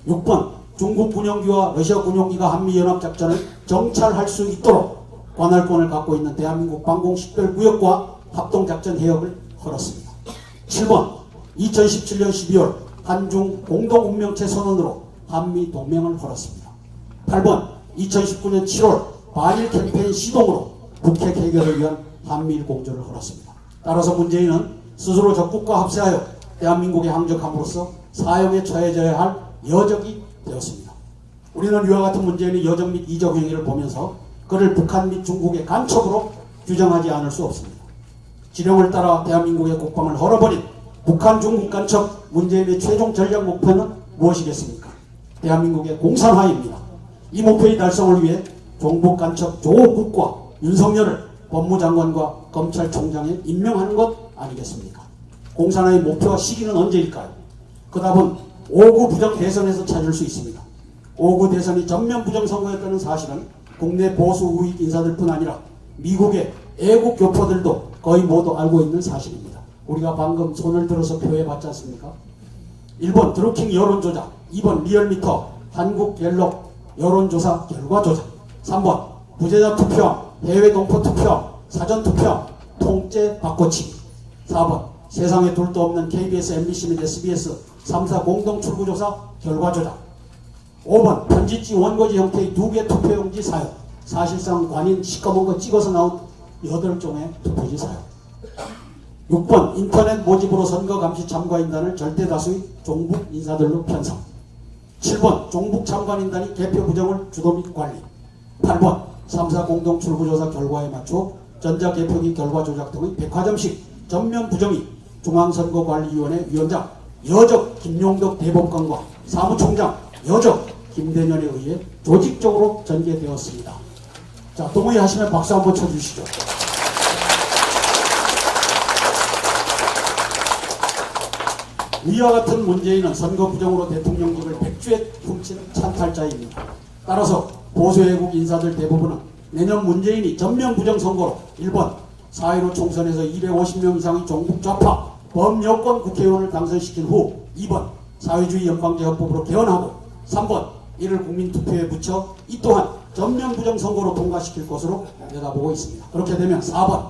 6번 중국 군용기와 러시아 군용기가 한미연합작전을 정찰할 수 있도록 관할권을 갖고 있는 대한민국 방공식별구역과 합동작전 해역을 헐었습니다. 7번 2017년 12월 한중 공동운명체 선언으로 한미 동맹을 헐었습니다. 8번 2019년 7월 반일 캠페인 시동으로 북핵 해결을 위한 한미일 공조를 헐었습니다. 따라서 문재인은 스스로 적국과 합세하여 대한민국에 항적함으로써 사형에 처해져야 할 여적이 되었습니다. 우리는 이와 같은 문재인의 여적 및 이적 행위를 보면서 그를 북한 및 중국의 간첩으로 규정하지 않을 수 없습니다. 지령을 따라 대한민국의 국방을 헐어버린 북한, 중국 간첩 문재인의 최종 전략 목표는 무엇이겠습니까? 대한민국의 공산화입니다. 이 목표의 달성을 위해 종북 간첩 조국과 윤석열을 법무장관과 검찰총장에 임명하는 것 아니겠습니까? 공산화의 목표와 시기는 언제일까요? 그 답은 5구 부정 대선에서 찾을 수 있습니다. 5구 대선이 전면 부정선거였다는 사실은 국내 보수 우익 인사들뿐 아니라 미국의 애국 교포들도 거의 모두 알고 있는 사실입니다. 우리가 방금 손을 들어서 표해봤지 않습니까? 1번 드루킹 여론조작, 2번 리얼미터, 한국갤럽 여론조사 결과 조작, 3번 부재자 투표함, 해외 동포 투표함, 사전 투표함, 통째 바꿔치기, 4번 세상에 둘도 없는 KBS, MBC 및 SBS 3사 공동 출구조사 결과 조작, 5번 편지지 원고지 형태의 2개 투표용지 사용, 사실상 관인 시꺼먼 거 찍어서 나온 8종의 투표지 사용, 6번 인터넷 모집으로 선거 감시 참가인단을 절대 다수의 종북 인사들로 편성, 7번 종북 참관인단이 개표 부정을 주도 및 관리, 8번 3사 공동 출구조사 결과에 맞춰 전자개표기 결과 조작 등의 백화점식 전면 부정이 중앙선거관리위원회 위원장 여적 김용덕 대법관과 사무총장 여적 김대년에 의해 조직적으로 전개되었습니다. 자, 동의하시면 박수 한번 쳐주시죠. 위와 같은 문재인은 선거 부정으로 대통령직을 백주에 훔친 찬탈자입니다. 따라서 보수애국 인사들 대부분은 내년 문재인이 전면 부정 선거로 1번 4.15 총선에서 250명 이상의 종북 좌파 범여권 국회의원을 당선시킨 후 2번 사회주의 연방제헌법으로 개헌하고 3번 이를 국민투표에 붙여 이 또한 전면 부정 선거로 통과시킬 것으로 내다보고 있습니다. 그렇게 되면 4번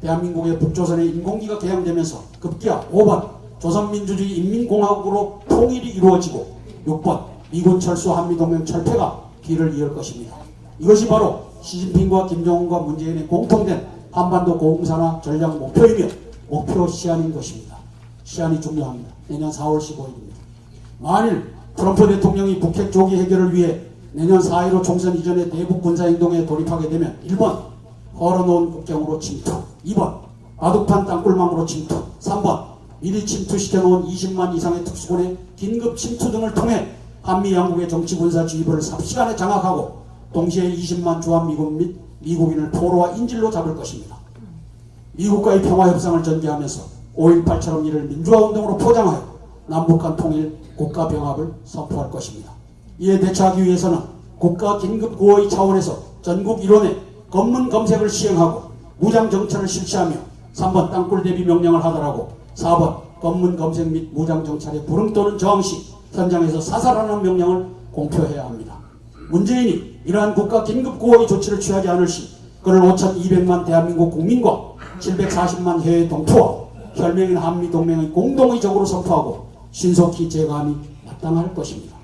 대한민국의 북조선의 인공기가 개항되면서 급기야 5번 조선민주주의 인민공화국으로 통일이 이루어지고 6번 미군 철수 한미동맹 철폐가 길을 이을 것입니다. 이것이 바로 시진핑과 김정은과 문재인의 공통된 한반도 공산화 전략 목표이며 목표 시한인 것입니다. 시한이 중요합니다. 내년 4월 15일입니다. 만일 트럼프 대통령이 북핵 조기 해결을 위해 내년 4.15 총선 이전에 대북 군사행동에 돌입하게 되면 1번 걸어놓은 국경으로 침투, 2번 바둑판 땅굴망으로 침투, 3번 미리 침투시켜놓은 20만 이상의 특수군의 긴급 침투 등을 통해 한미 양국의 정치 군사 지휘부를 삽시간에 장악하고 동시에 20만 주한미군 및 미국인을 포로와 인질로 잡을 것입니다. 미국과의 평화협상을 전개하면서 5.18처럼 이를 민주화운동으로 포장하여 남북한 통일 국가병합을 선포할 것입니다. 이에 대처하기 위해서는 국가 긴급구호의 차원에서 전국 일원의 검문 검색을 시행하고 무장정찰을 실시하며 3번 땅굴 대비 명령을 하더라고 4번 검문 검색 및 무장정찰에 불응 또는 저항 시 현장에서 사살하는 명령을 공표해야 합니다. 문재인이 이러한 국가 긴급구호의 조치를 취하지 않을 시 그를 5,200만 대한민국 국민과 740만 해외 동포와 혈맹인 한미동맹의 공동의 적으로 선포하고 신속히 제거함이 마땅할 것입니다.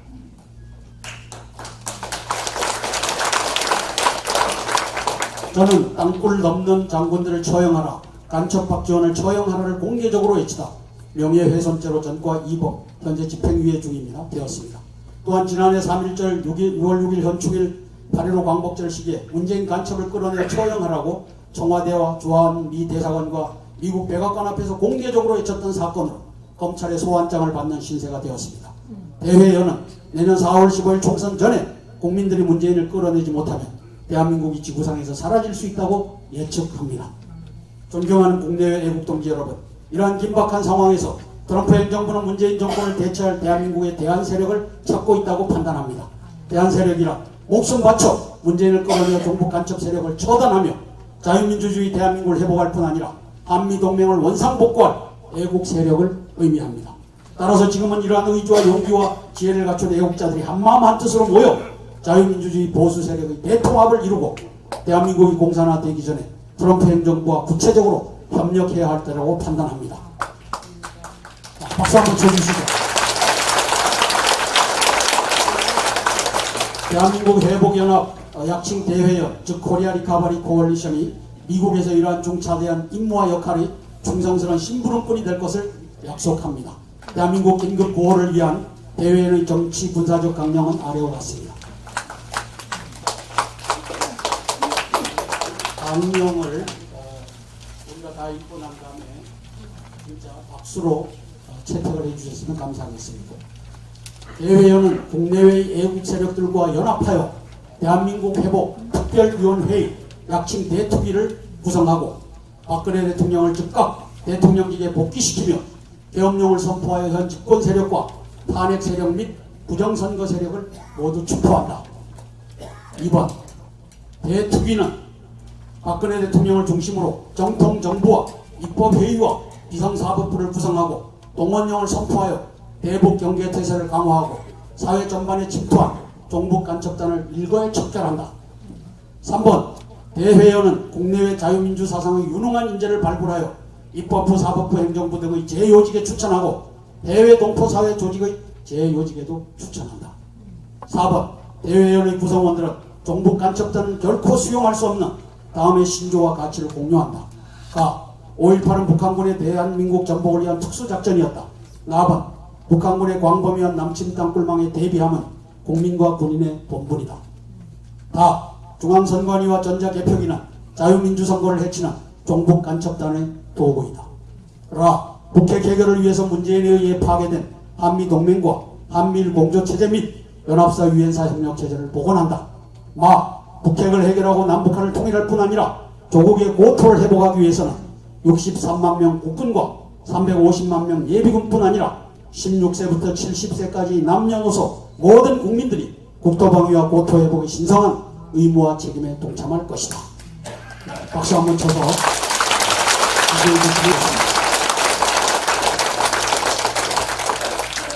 저는 땅굴 넘는 장군들을 처형하라, 간첩 박지원을 처형하라를 공개적으로 외치다 명예훼손죄로 전과 2번 현재 집행유예 중입니다. 되었습니다. 또한 지난해 3.1절 6월 6일 현충일 8.15 광복절 시기에 문재인 간첩을 끌어내 처형하라고 청와대와 주한 미 대사관과 미국 백악관 앞에서 공개적으로 외쳤던 사건으로 검찰의 소환장을 받는 신세가 되었습니다. 대회연은 내년 4월 15일 총선 전에 국민들이 문재인을 끌어내지 못하면 대한민국이 지구상에서 사라질 수 있다고 예측합니다. 존경하는 국내외 애국동지 여러분, 이러한 긴박한 상황에서 트럼프 행정부는 문재인 정권을 대체할 대한민국의 대한 세력을 찾고 있다고 판단합니다. 대한 세력이란 목숨 바쳐 문재인을 끌어내어 종북 간첩 세력을 처단하며 자유민주주의 대한민국을 회복할 뿐 아니라 한미동맹을 원상복구할 애국 세력을 의미합니다. 따라서 지금은 이러한 의지와 용기와 지혜를 갖춘 애국자들이 한마음 한뜻으로 모여 자유민주주의 보수 세력의 대통합을 이루고 대한민국이 공산화되기 전에 트럼프 행정부와 구체적으로 협력해야 할 때라고 판단합니다. 박수 한번 쳐주시죠. 대한민국 회복연합 약칭 대회연, 즉 코리아 리카버리 코얼리션이 미국에서 이러한 중차대한 임무와 역할이 충성스러운 심부름꾼이 될 것을 약속합니다. 대한민국 긴급 구호를 위한 대회연의 정치 군사적 강령은 아래와 같습니다. 강령을 우리가 다 읽고 난 다음에 진짜 박수로 채택을 해주셨으면 감사하겠습니다. 대회연은 국내외의 애국 세력들과 연합하여 대한민국 회복 특별위원회의 약칭 대투기를 구성하고 박근혜 대통령을 즉각 대통령직에 복귀시키며 계엄령을 선포하여 현 집권 세력과 탄핵 세력 및 부정선거 세력을 모두 추포한다. 2번 대투기는 박근혜 대통령을 중심으로 정통정부와 입법회의와 비상사법부를 구성하고 동원령을 선포하여 대북 경계태세를 강화하고 사회 전반에 침투한 종북 간첩단을 일거에 척결한다. 3번 대회연은 국내외 자유민주 사상의 유능한 인재를 발굴하여 입법부, 사법부, 행정부 등의 재요직에 추천하고 해외 동포사회 조직의 재요직에도 추천한다. 4번 대회연의 구성원들은 종북 간첩단을 결코 수용할 수 없는 다음의 신조와 가치를 공유한다. 가. 5.18은 북한군의 대한민국 전복을 위한 특수작전이었다. 나번 북한군의 광범위한 남침 땅굴망에 대비함은 국민과 군인의 본분이다. 다. 중앙선관위와 전자개표기는 자유민주선거를 해치는 종북 간첩단의 도구이다. 라. 북핵 해결을 위해서 문재인에 의해 파괴된 한미동맹과 한미일 공조체제 및 연합사 유엔사 협력체제를 복원한다. 마. 북핵을 해결하고 남북한을 통일할 뿐 아니라 조국의 고토를 회복하기 위해서는 63만 명 국군과 350만 명 예비군뿐 아니라 16세부터 70세까지 남녀노소 모든 국민들이 국토방위와 고토 회복의 신성한 의무와 책임에 동참할 것이다. 박수 한번 쳐서 기대해 주시겠습니다.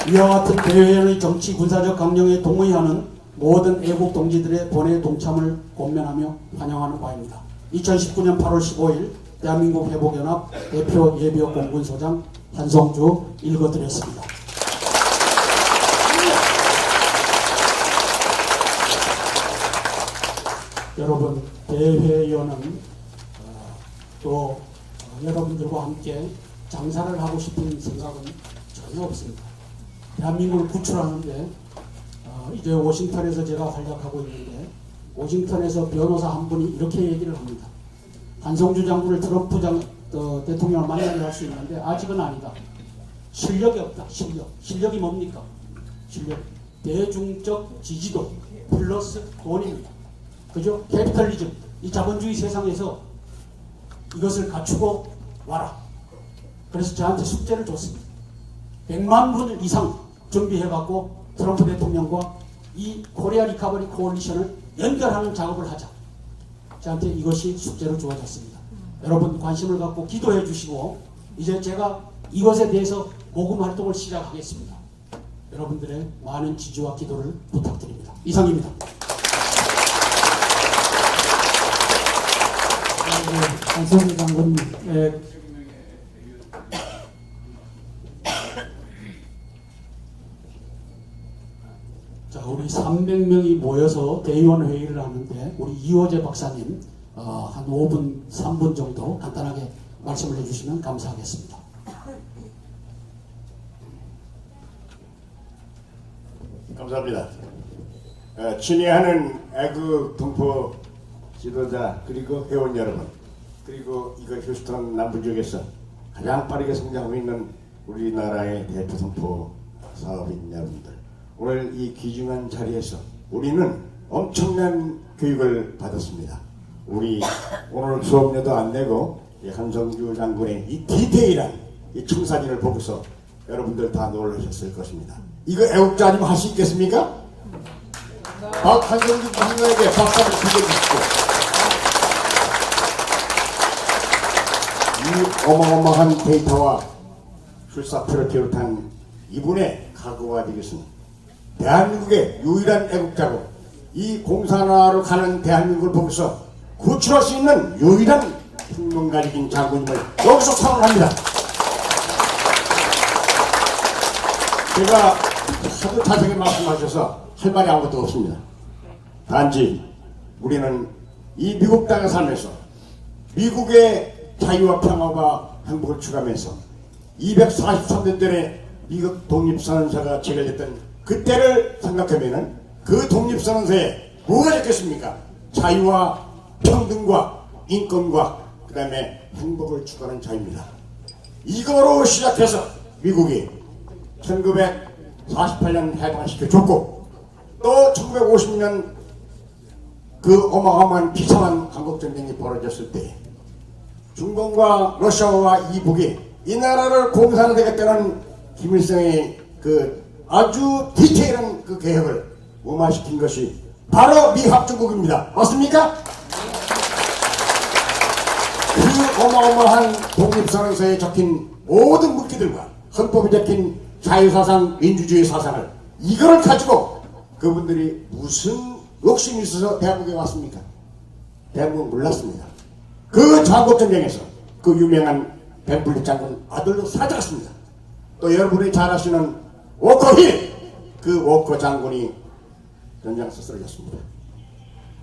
이와 같은 대회의 정치 군사적 강령에 동의하는 모든 애국 동지들의 본회 동참을 권면하며 환영하는 바입니다. 2019년 8월 15일 대한민국 회복연합 대표 예비역 공군소장 한성주 읽어드렸습니다. 여러분, 대회연은 또 여러분들과 함께 장사를 하고 싶은 생각은 전혀 없습니다. 대한민국을 구출하는데 이제 워싱턴에서 제가 활약하고 있는데 워싱턴에서 변호사 한 분이 이렇게 얘기를 합니다. 한성주 장군을 트럼프 대통령을 만나게 할 수 있는데 아직은 아니다. 실력이 없다. 실력이 뭡니까? 실력. 대중적 지지도 플러스 돈입니다. 그죠? 캐피탈리즘, 이 자본주의 세상에서 이것을 갖추고 와라. 그래서 저한테 숙제를 줬습니다. 100만 분 이상 준비해갖고 트럼프 대통령과 이 코리아 리커버리 코얼리션을 연결하는 작업을 하자. 저한테 이것이 숙제로 주어졌습니다. 여러분 관심을 갖고 기도해 주시고 이제 제가 이것에 대해서 모금 활동을 시작하겠습니다. 여러분들의 많은 지지와 기도를 부탁드립니다. 이상입니다. 안성기 장군님. 자, 우리 300명이 모여서 대의원 회의를 하는데 우리 이호재 박사님 한 5분, 3분 정도 간단하게 말씀을 해주시면 감사하겠습니다. 감사합니다. 친애하는 애국 동포 지도자 그리고 회원 여러분, 그리고 이거 휴스턴 남부 지역에서 가장 빠르게 성장하고 있는 우리나라의 대표 동포 사업인 여러분들, 오늘 이 귀중한 자리에서 우리는 엄청난 교육을 받았습니다. 우리 오늘 수업료도 안 내고 이 한성주 장군의 이 디테일한 이 청사진을 보고서 여러분들 다 놀라셨을 것입니다. 이거 애국자 아니면 할 수 있겠습니까? 한성주 장군에게 박수를 드려주십시오. 이 어마어마한 데이터와 출사표를 비롯한 이분의 각오와 되겠은 대한민국의 유일한 애국자고 이 공산화로 가는 대한민국을 보고서 구출할 수 있는 유일한 혁명가적인 장군임을 여기서 선언합니다. 제가 하도 자세하게 말씀하셔서 할 말이 아무것도 없습니다. 단지 우리는 이 미국 땅에 살면서 미국의 자유와 평화와 행복을 추구하면서 243년 전에 미국 독립선언서가 체결됐던 그때를 생각하면은 그 독립선언서에 뭐가 적혔습니까? 자유와 평등과 인권과 그 다음에 행복을 추구하는 자유입니다. 이거로 시작해서 미국이 1948년 해방시켜줬고 또 1950년 그 어마어마한 비참한 한국전쟁이 벌어졌을 때 중공과 러시아와 이북이 이 나라를 공산화되겠다는 김일성의 그 아주 디테일한 그 계획을 무마시킨 것이 바로 미합중국입니다. 맞습니까? 그 어마어마한 독립선언서에 적힌 모든 묵기들과 헌법에 적힌 자유사상, 민주주의 사상을 이걸 가지고 그분들이 무슨 욕심이 있어서 대한민국에 왔습니까? 대한민국 몰랐습니다. 그 전국전쟁에서 그 유명한 벤플리 장군 아들도 사자갔습니다. 또 여러분이 잘 아시는 워커 힐, 그 워커 장군이 전장에서 쓰러졌습니다.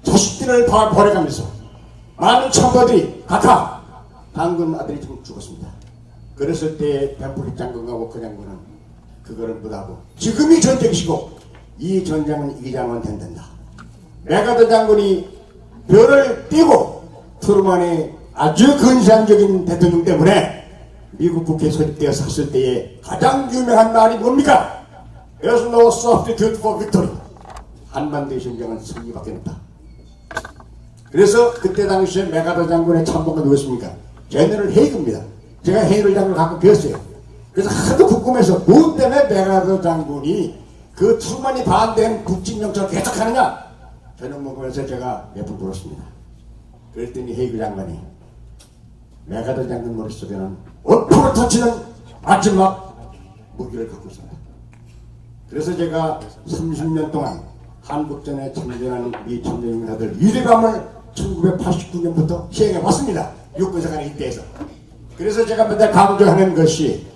자식들을 버려가면서 많은 참모들이 각각 장군 아들이 좀 죽었습니다. 그랬을 때 벤플리 장군과 워커 장군은 그거를 못하고 지금이 전쟁이시고 이 전쟁은 이기자만 된단다. 메가더 장군이 별을 띄고 트루만의 아주 근시안적인 대통령 때문에 미국 국회에 소집되어서 했을 때의 가장 유명한 말이 뭡니까? There's no substitute for victory. 한반도의 전쟁은 승리밖에 없다. 그래서 그때 당시에 메가더 장군의 참모가 누구였습니까? 제너럴 헤이그입니다. 제가 헤이그 장군을 가끔 배웠어요. 그래서 하도 궁금해서 뭐 때문에 메가더 장군이 그 트루만이 반대한 국진정책을 계속하느냐? 저는 먹으면서 제가 몇 번 물었습니다. 그랬더니 헤이그 장관이 메가더 장군 머릿속에는 5% 터치는 마지막 무기를 갖고 있습니다. 그래서 제가 30년 동안 한국전에 참전한 미 참전인사들 위대감을 1989년부터 시행해 왔습니다. 육군사관의 이때에서. 그래서 제가 맨날 강조하는 것이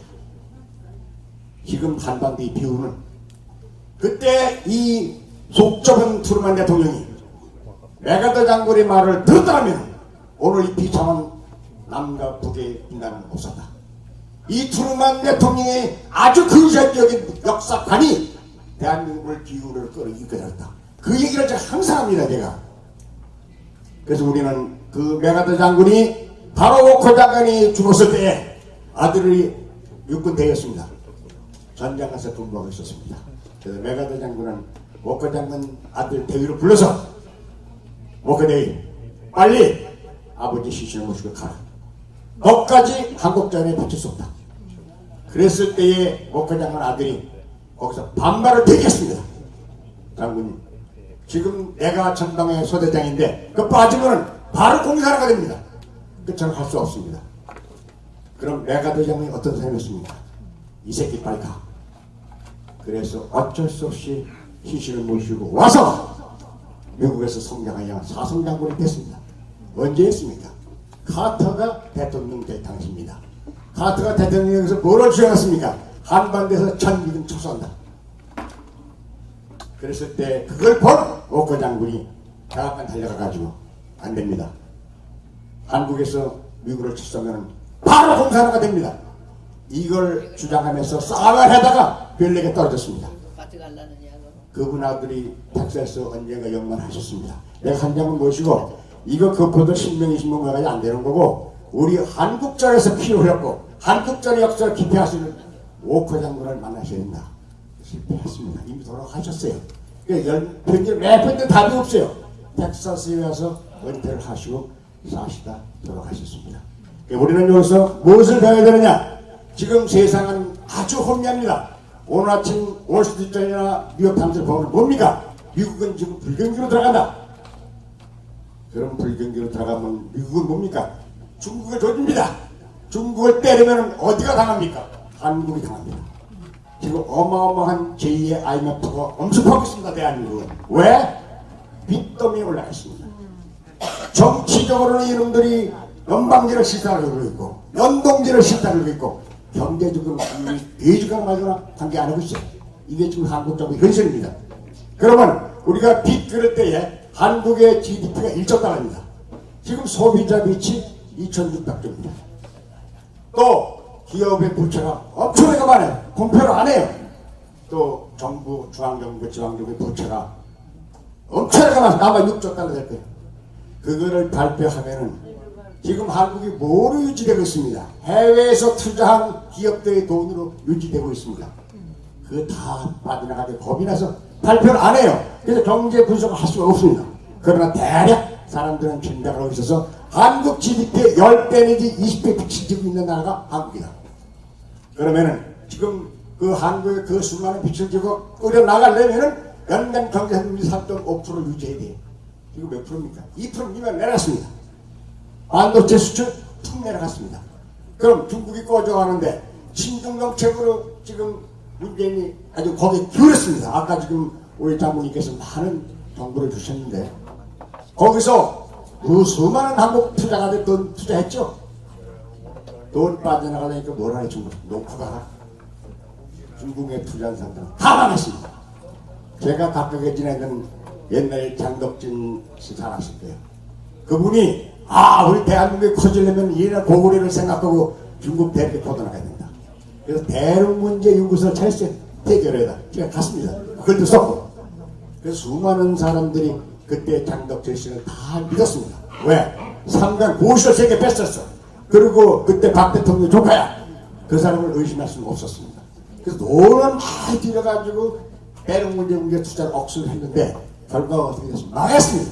지금 한반도의 비우는 그때 이 속 좁은 트루만 대통령이 메가더 장군의 말을 들었다면 오늘 이 비참한 남과 북의 분단은 없었다. 이 트루만 대통령의 아주 근시안적인 역사관이 대한민국을 기후를 끌어이끌었다. 그 얘기를 제가 항상 합니다. 제가. 그래서 우리는 그 메가더 장군이 바로 워커 장관이 죽었을 때에 아들이 육군대였습니다. 전장에서 근무하고 있었습니다. 그래서 메가더 장군은 워커 장군 아들 대위를 불러서 워커 대위 빨리 아버지 시신을 모시고 가라. 너까지 한국전에 바칠 수 없다. 그랬을 때에 워커 장군 아들이 거기서 반발을 들겠습니다. 장군님, 지금 내가 전방의 소대장인데 그 빠지면 바로 공사가 됩니다. 그처럼 할 수 없습니다. 그럼 메가더 장군이 어떤 사람이었습니까? 이 새끼 빨리 가. 그래서 어쩔 수 없이 시신을 모시고 와서 미국에서 성장하여 사성장군이 됐습니다. 언제 했습니까? 카터가 대통령 될 당시입니다. 카터가 대통령에서 뭐를 주장했습니까? 한반도에서 전미군 초소한다. 그랬을 때 그걸 본 워커 장군이 대학간 달려가가지고 안 됩니다. 한국에서 미국을 쳤으면 바로 공산화가 됩니다. 이걸 주장하면서 싸움을 하다가 별내게 떨어졌습니다. 그분 아들이 텍사스 언젠가 영만하셨습니다. 내가 한 장을 모시고 이거 급해도 10명 20명 가지고 안 되는 거고 우리 한국전에서 피를 흘렸고 한국전의 역사를 기피하시는 워커 장군을 만나셔야 된다. 실패했습니다. 이미 돌아가셨어요. 편지 몇 편도 답이 없어요. 텍사스에 와서 은퇴를 하시고 사시다 돌아가셨습니다. 우리는 여기서 무엇을 배워야 되느냐? 지금 세상은 아주 혼미합니다. 오늘 아침 월스트리트저널이나 뉴욕타임스를 보면 뭡니까? 미국은 지금 불경기로 들어간다. 그럼 불경기로 들어가면 미국은 뭡니까? 중국을 조집니다. 중국을 때리면 어디가 당합니까? 한국이 당합니다. 지금 어마어마한 제2의 IMF가 엄습하고 있습니다. 대한민국은. 왜? 빚더미에 올라가 있습니다. 정치적으로는 이놈들이 연방제를 실타하고 있고 연동제를 실타하고 있고 경제적으로 대주가 말거나 관계 안 하고 있어요. 이게 지금 한국 정부의 현실입니다. 그러면 우리가 빚 그럴 때에 한국의 GDP가 1조 달러입니다. 지금 소비자 빚이 2,600조입니다. 또 기업의 부채가 엄청나게 많아요. 공표를 안 해요. 또 정부, 중앙정부, 지방정부의 부채가 엄청나게 많아서 아마 6조 달러 될 거예요. 그거를 발표하면은 지금 한국이 뭐로 유지되고 있습니다. 해외에서 투자한 기업들의 돈으로 유지되고 있습니다. 그거 다 빠져나가게 겁이 나서 발표를 안 해요. 그래서 경제 분석을 할 수가 없습니다. 그러나 대략 사람들은 짐작을 하고 있어서 한국 GDP의 10배 내지 20배 빚을 지고 있는 나라가 한국이다. 그러면은 지금 그 한국의 그 수많은 빚을 지고 끌어나가려면은 연간 경제 성장률이 3.5% 유지해야 돼요. 이거 몇 프로입니까? 2% 미만 내놨습니다. 반도체 수출 툭 내려갔습니다. 그럼 중국이 꺼져가는데 친중 정책으로 지금 문재인이 아주 거기에 기울였습니다. 아까 지금 우리 장모님께서 많은 정보를 주셨는데 거기서 그 수많은 한국 투자가들 돈 투자했죠. 돈 빠져나가니까 뭐라 해 중국 놓고 가라. 중국에 투자한 사람들은 다 망했습니다. 제가 각각에 지내던 옛날 장덕진 씨 잘 아실 거예요. 그분이 우리 대한민국이 커지려면 이나 고구려를 생각하고 중국 대륙에 퍼져나가야 된다. 그래서 대륙 문제 연구소를 찰세 해결해다. 제가 갔습니다. 그것도 썼고. 그래서 수많은 사람들이 그때 장덕진 씨를 다 믿었습니다. 왜? 삼강 고시를 3개 뺐었어. 그리고 그때 박 대통령 조카야. 그 사람을 의심할 수는 없었습니다. 그래서 돈을 많이 들여가지고 대륙 문제 투자를 억수를 했는데 결과가 어떻게 됐습니까? 망했습니다.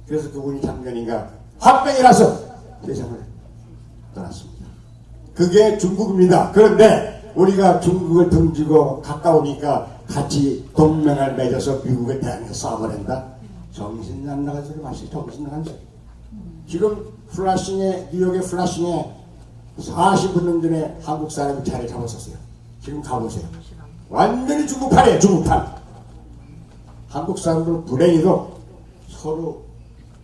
그래서 그분이 작년인가 화병이 나서 세상을 떠났습니다. 그게 중국입니다. 그런데 우리가 중국을 등지고 가까우니까 같이 동맹을 맺어서 미국에 대항해서 싸움을 한다? 정신 안 나간 소리 마시. 정신 나간 소리. 지금 플라싱에 뉴욕의 플라싱에 40분 전에 한국 사람이 자리 잡았었어요. 지금 가보세요. 완전히 중국판이에요. 중국판. 한국 사람들 불행히도 서로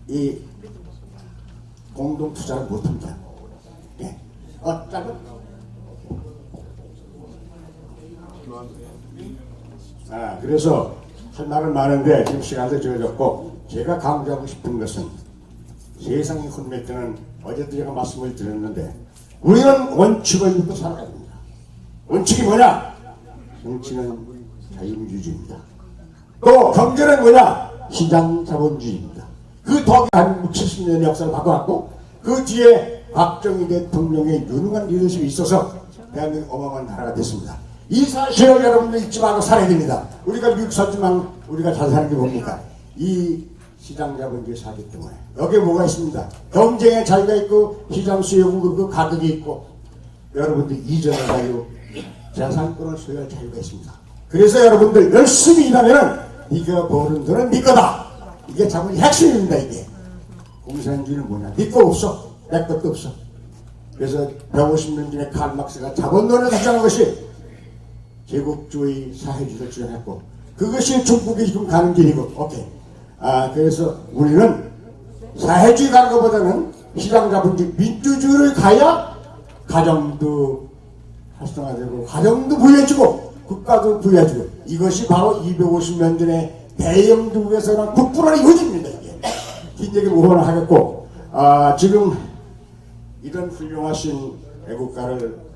이 공동 투자를 못합니다. 예. 어쩌면 그래서 할 말은 많은데 지금 시간도 적어졌고 제가 강조하고 싶은 것은 세상이 혼낼 때는 어제도 제가 말씀을 드렸는데 우리는 원칙을 믿고 살아야 됩니다. 원칙이 뭐냐? 정치는 자유민주주의입니다. 또 경제는 뭐냐? 시장자본주의입니다. 그 덕에 한국 70년의 역사를 바꿔왔고 그 뒤에 박정희 대통령의 유능한 리더십이 있어서 대한민국 어마어마한 나라가 됐습니다. 이 사실을 여러분들 잊지 말고 살아야 됩니다. 우리가 미국 살지만 우리가 잘 사는 게 뭡니까? 이 시장 자본주의 사기 때문에. 여기에 뭐가 있습니다. 경쟁의 자유가 있고 시장 수요가 그렇고 가격이 있고 여러분들 이전의 자유, 재산권을 소유할 자유가 있습니다. 그래서 여러분들 열심히 일하면은 네가 버는 돈은 네 거다. 이게 자본의 핵심입니다. 이게 공산주의는 뭐냐? 네 거 없어. 내 것도 없어. 그래서 150년 전에 칼 막스가 자본론을 주장한 것이 제국주의 사회주의를 주장했고 그것이 중국이 지금 가는 길이고 오케이. 그래서 우리는 사회주의 가는 것보다는 시장 자본주의 민주주의를 가야 가정도 활성화되고 가정도 부여해주고 국가도 부여해주고 이것이 바로 250년 전에 대영 중국에서 난 국부론의 요지입니다. 이게 긴 얘기 무언을 하겠고 지금 이런 훌륭하신 애국가를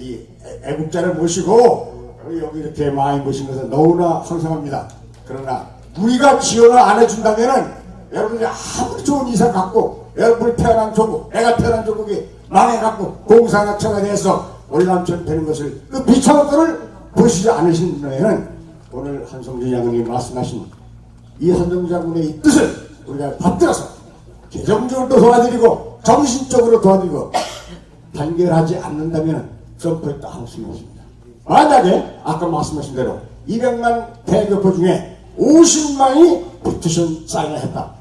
이 애국자를 모시고 여기 이렇게 많이 모신 것은 너무나 황송합니다. 그러나 우리가 지원을 안 해준다면은 여러분이 아무리 좋은 이상 갖고 여러분이 태어난 조국, 내가 태어난 조국이 망해갖고 공산화처가 돼서 월남전 되는 것을 그 비참한 것을 보시지 않으신다면은 오늘 한성주 장군이 말씀하신 이 한성주 장군의 이 뜻을 우리가 받들어서 재정적으로 도와드리고 정신적으로 도와드리고 단결하지 않는다면 트럼프에 또 아무 소용이 없습니다. 만약에 아까 말씀하신 대로 200만 대교포 중에 50만이 피티션 사인을 했다.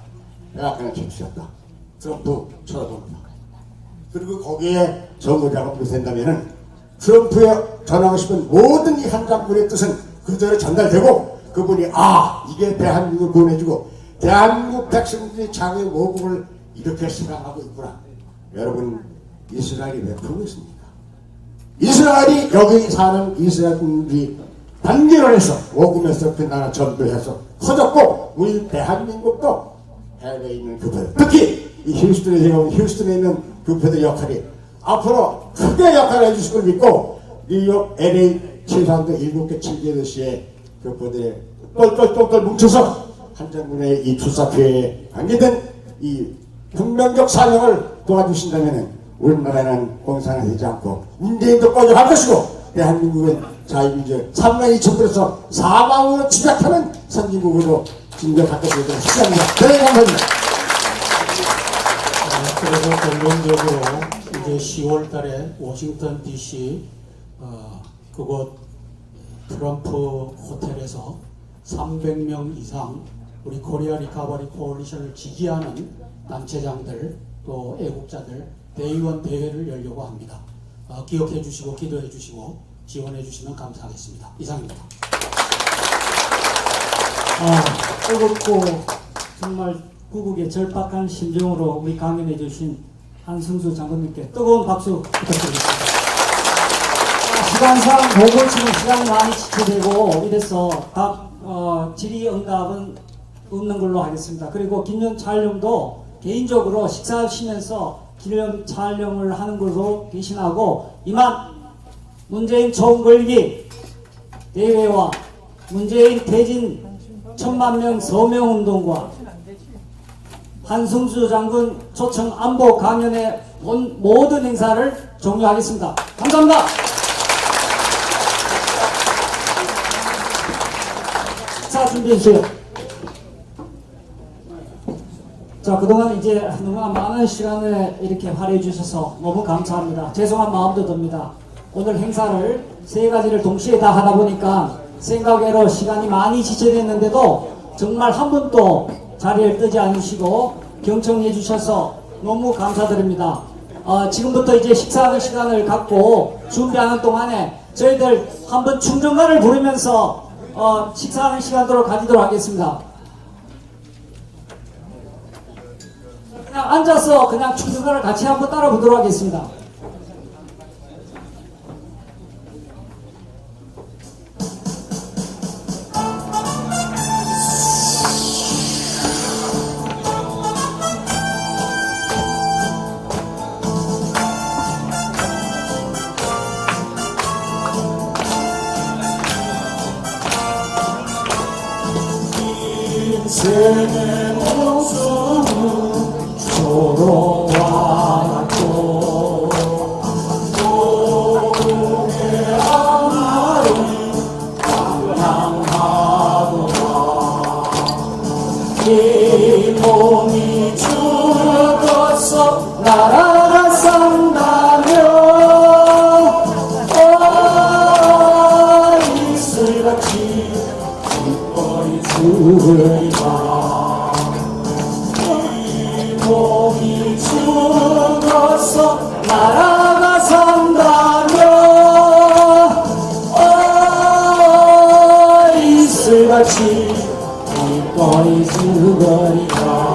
내가 그냥 제출했다. 트럼프 쳐다봅니다. 그리고 거기에 정거자가 된다면은 트럼프에 전하고 싶은 모든 이 한 장군의 뜻은 그대로 전달되고 그분이 이게 대한민국을 보내주고 대한민국 백성들이 자기의 모국을 이렇게 생각하고 있구나. 여러분 이스라엘이 왜 그러고 있습니까? 이스라엘이 여기 사는 이스라엘 국민들이 단결을 해서 오금에서 그 나라 전도해서 커졌고 우리 대한민국도 해외에 있는 교포들 특히 이 휴스턴에 있는 교포들의 역할이 앞으로 크게 역할을 해주실 걸 믿고 뉴욕, LA, 최소한도 7개, 7개 도시의 교포들의 똘똘똘똘 뭉쳐서 한장군의 이 출사표에 관계된 이 혁명적 사명을 도와주신다면 우리나라는 공산화되지 않고 문재인도 꺼져갈 것이고 대한민국은 자유민주 3만 2천불에서 4만으로 집약하는 선진국으로 진격할 것을 기대합니다. 네, 감사합니다. 그래서 결론적으로 이제 10월 달에 워싱턴 DC 그곳 트럼프 호텔에서 300명 이상 우리 코리아 리커버리 코얼리션을 지지하는 단체장들 또 애국자들 대의원 대회를 열려고 합니다. 기억해 주시고 기도해 주시고 지원해 주시면 감사하겠습니다. 이상입니다. 뜨겁고 정말 구국의 절박한 심정으로 우리 강연해 주신 한승수 장군님께 뜨거운 박수 부탁드리겠습니다. 시간상 보고 지금 시간이 많이 지체되고 이래서 질의응답은 없는 걸로 하겠습니다. 그리고 기념 촬영도 개인적으로 식사하시면서 기념 촬영을 하는 걸로 대신하고 이만 문재인 총궐기 대회와 문재인 퇴진 1000만명 서명운동과 한승수 장군 초청 안보 강연의 모든 행사를 종료하겠습니다. 감사합니다. 식사 준비해주세요. 자, 그동안 이제 너무나 많은 시간을 이렇게 할애해 주셔서 너무 감사합니다. 죄송한 마음도 듭니다. 오늘 행사를 3가지를 동시에 다 하다 보니까 생각외로 시간이 많이 지체됐는데도 정말 한 분도 자리를 뜨지 않으시고 경청해 주셔서 너무 감사드립니다. 지금부터 이제 식사하는 시간을 갖고 준비하는 동안에 저희들 한번 충정가를 부르면서 식사하는 시간으로 가지도록 하겠습니다. 그냥 앉아서 그냥 충정가를 같이 한번 따라 부르도록 하겠습니다. 인생의 모습은 초롱하고 나라가 산다면 이슬같이 깃발이 죽으리라 이 몸이 죽어서 나라가 산다면 이슬같이 깃발이 죽으리라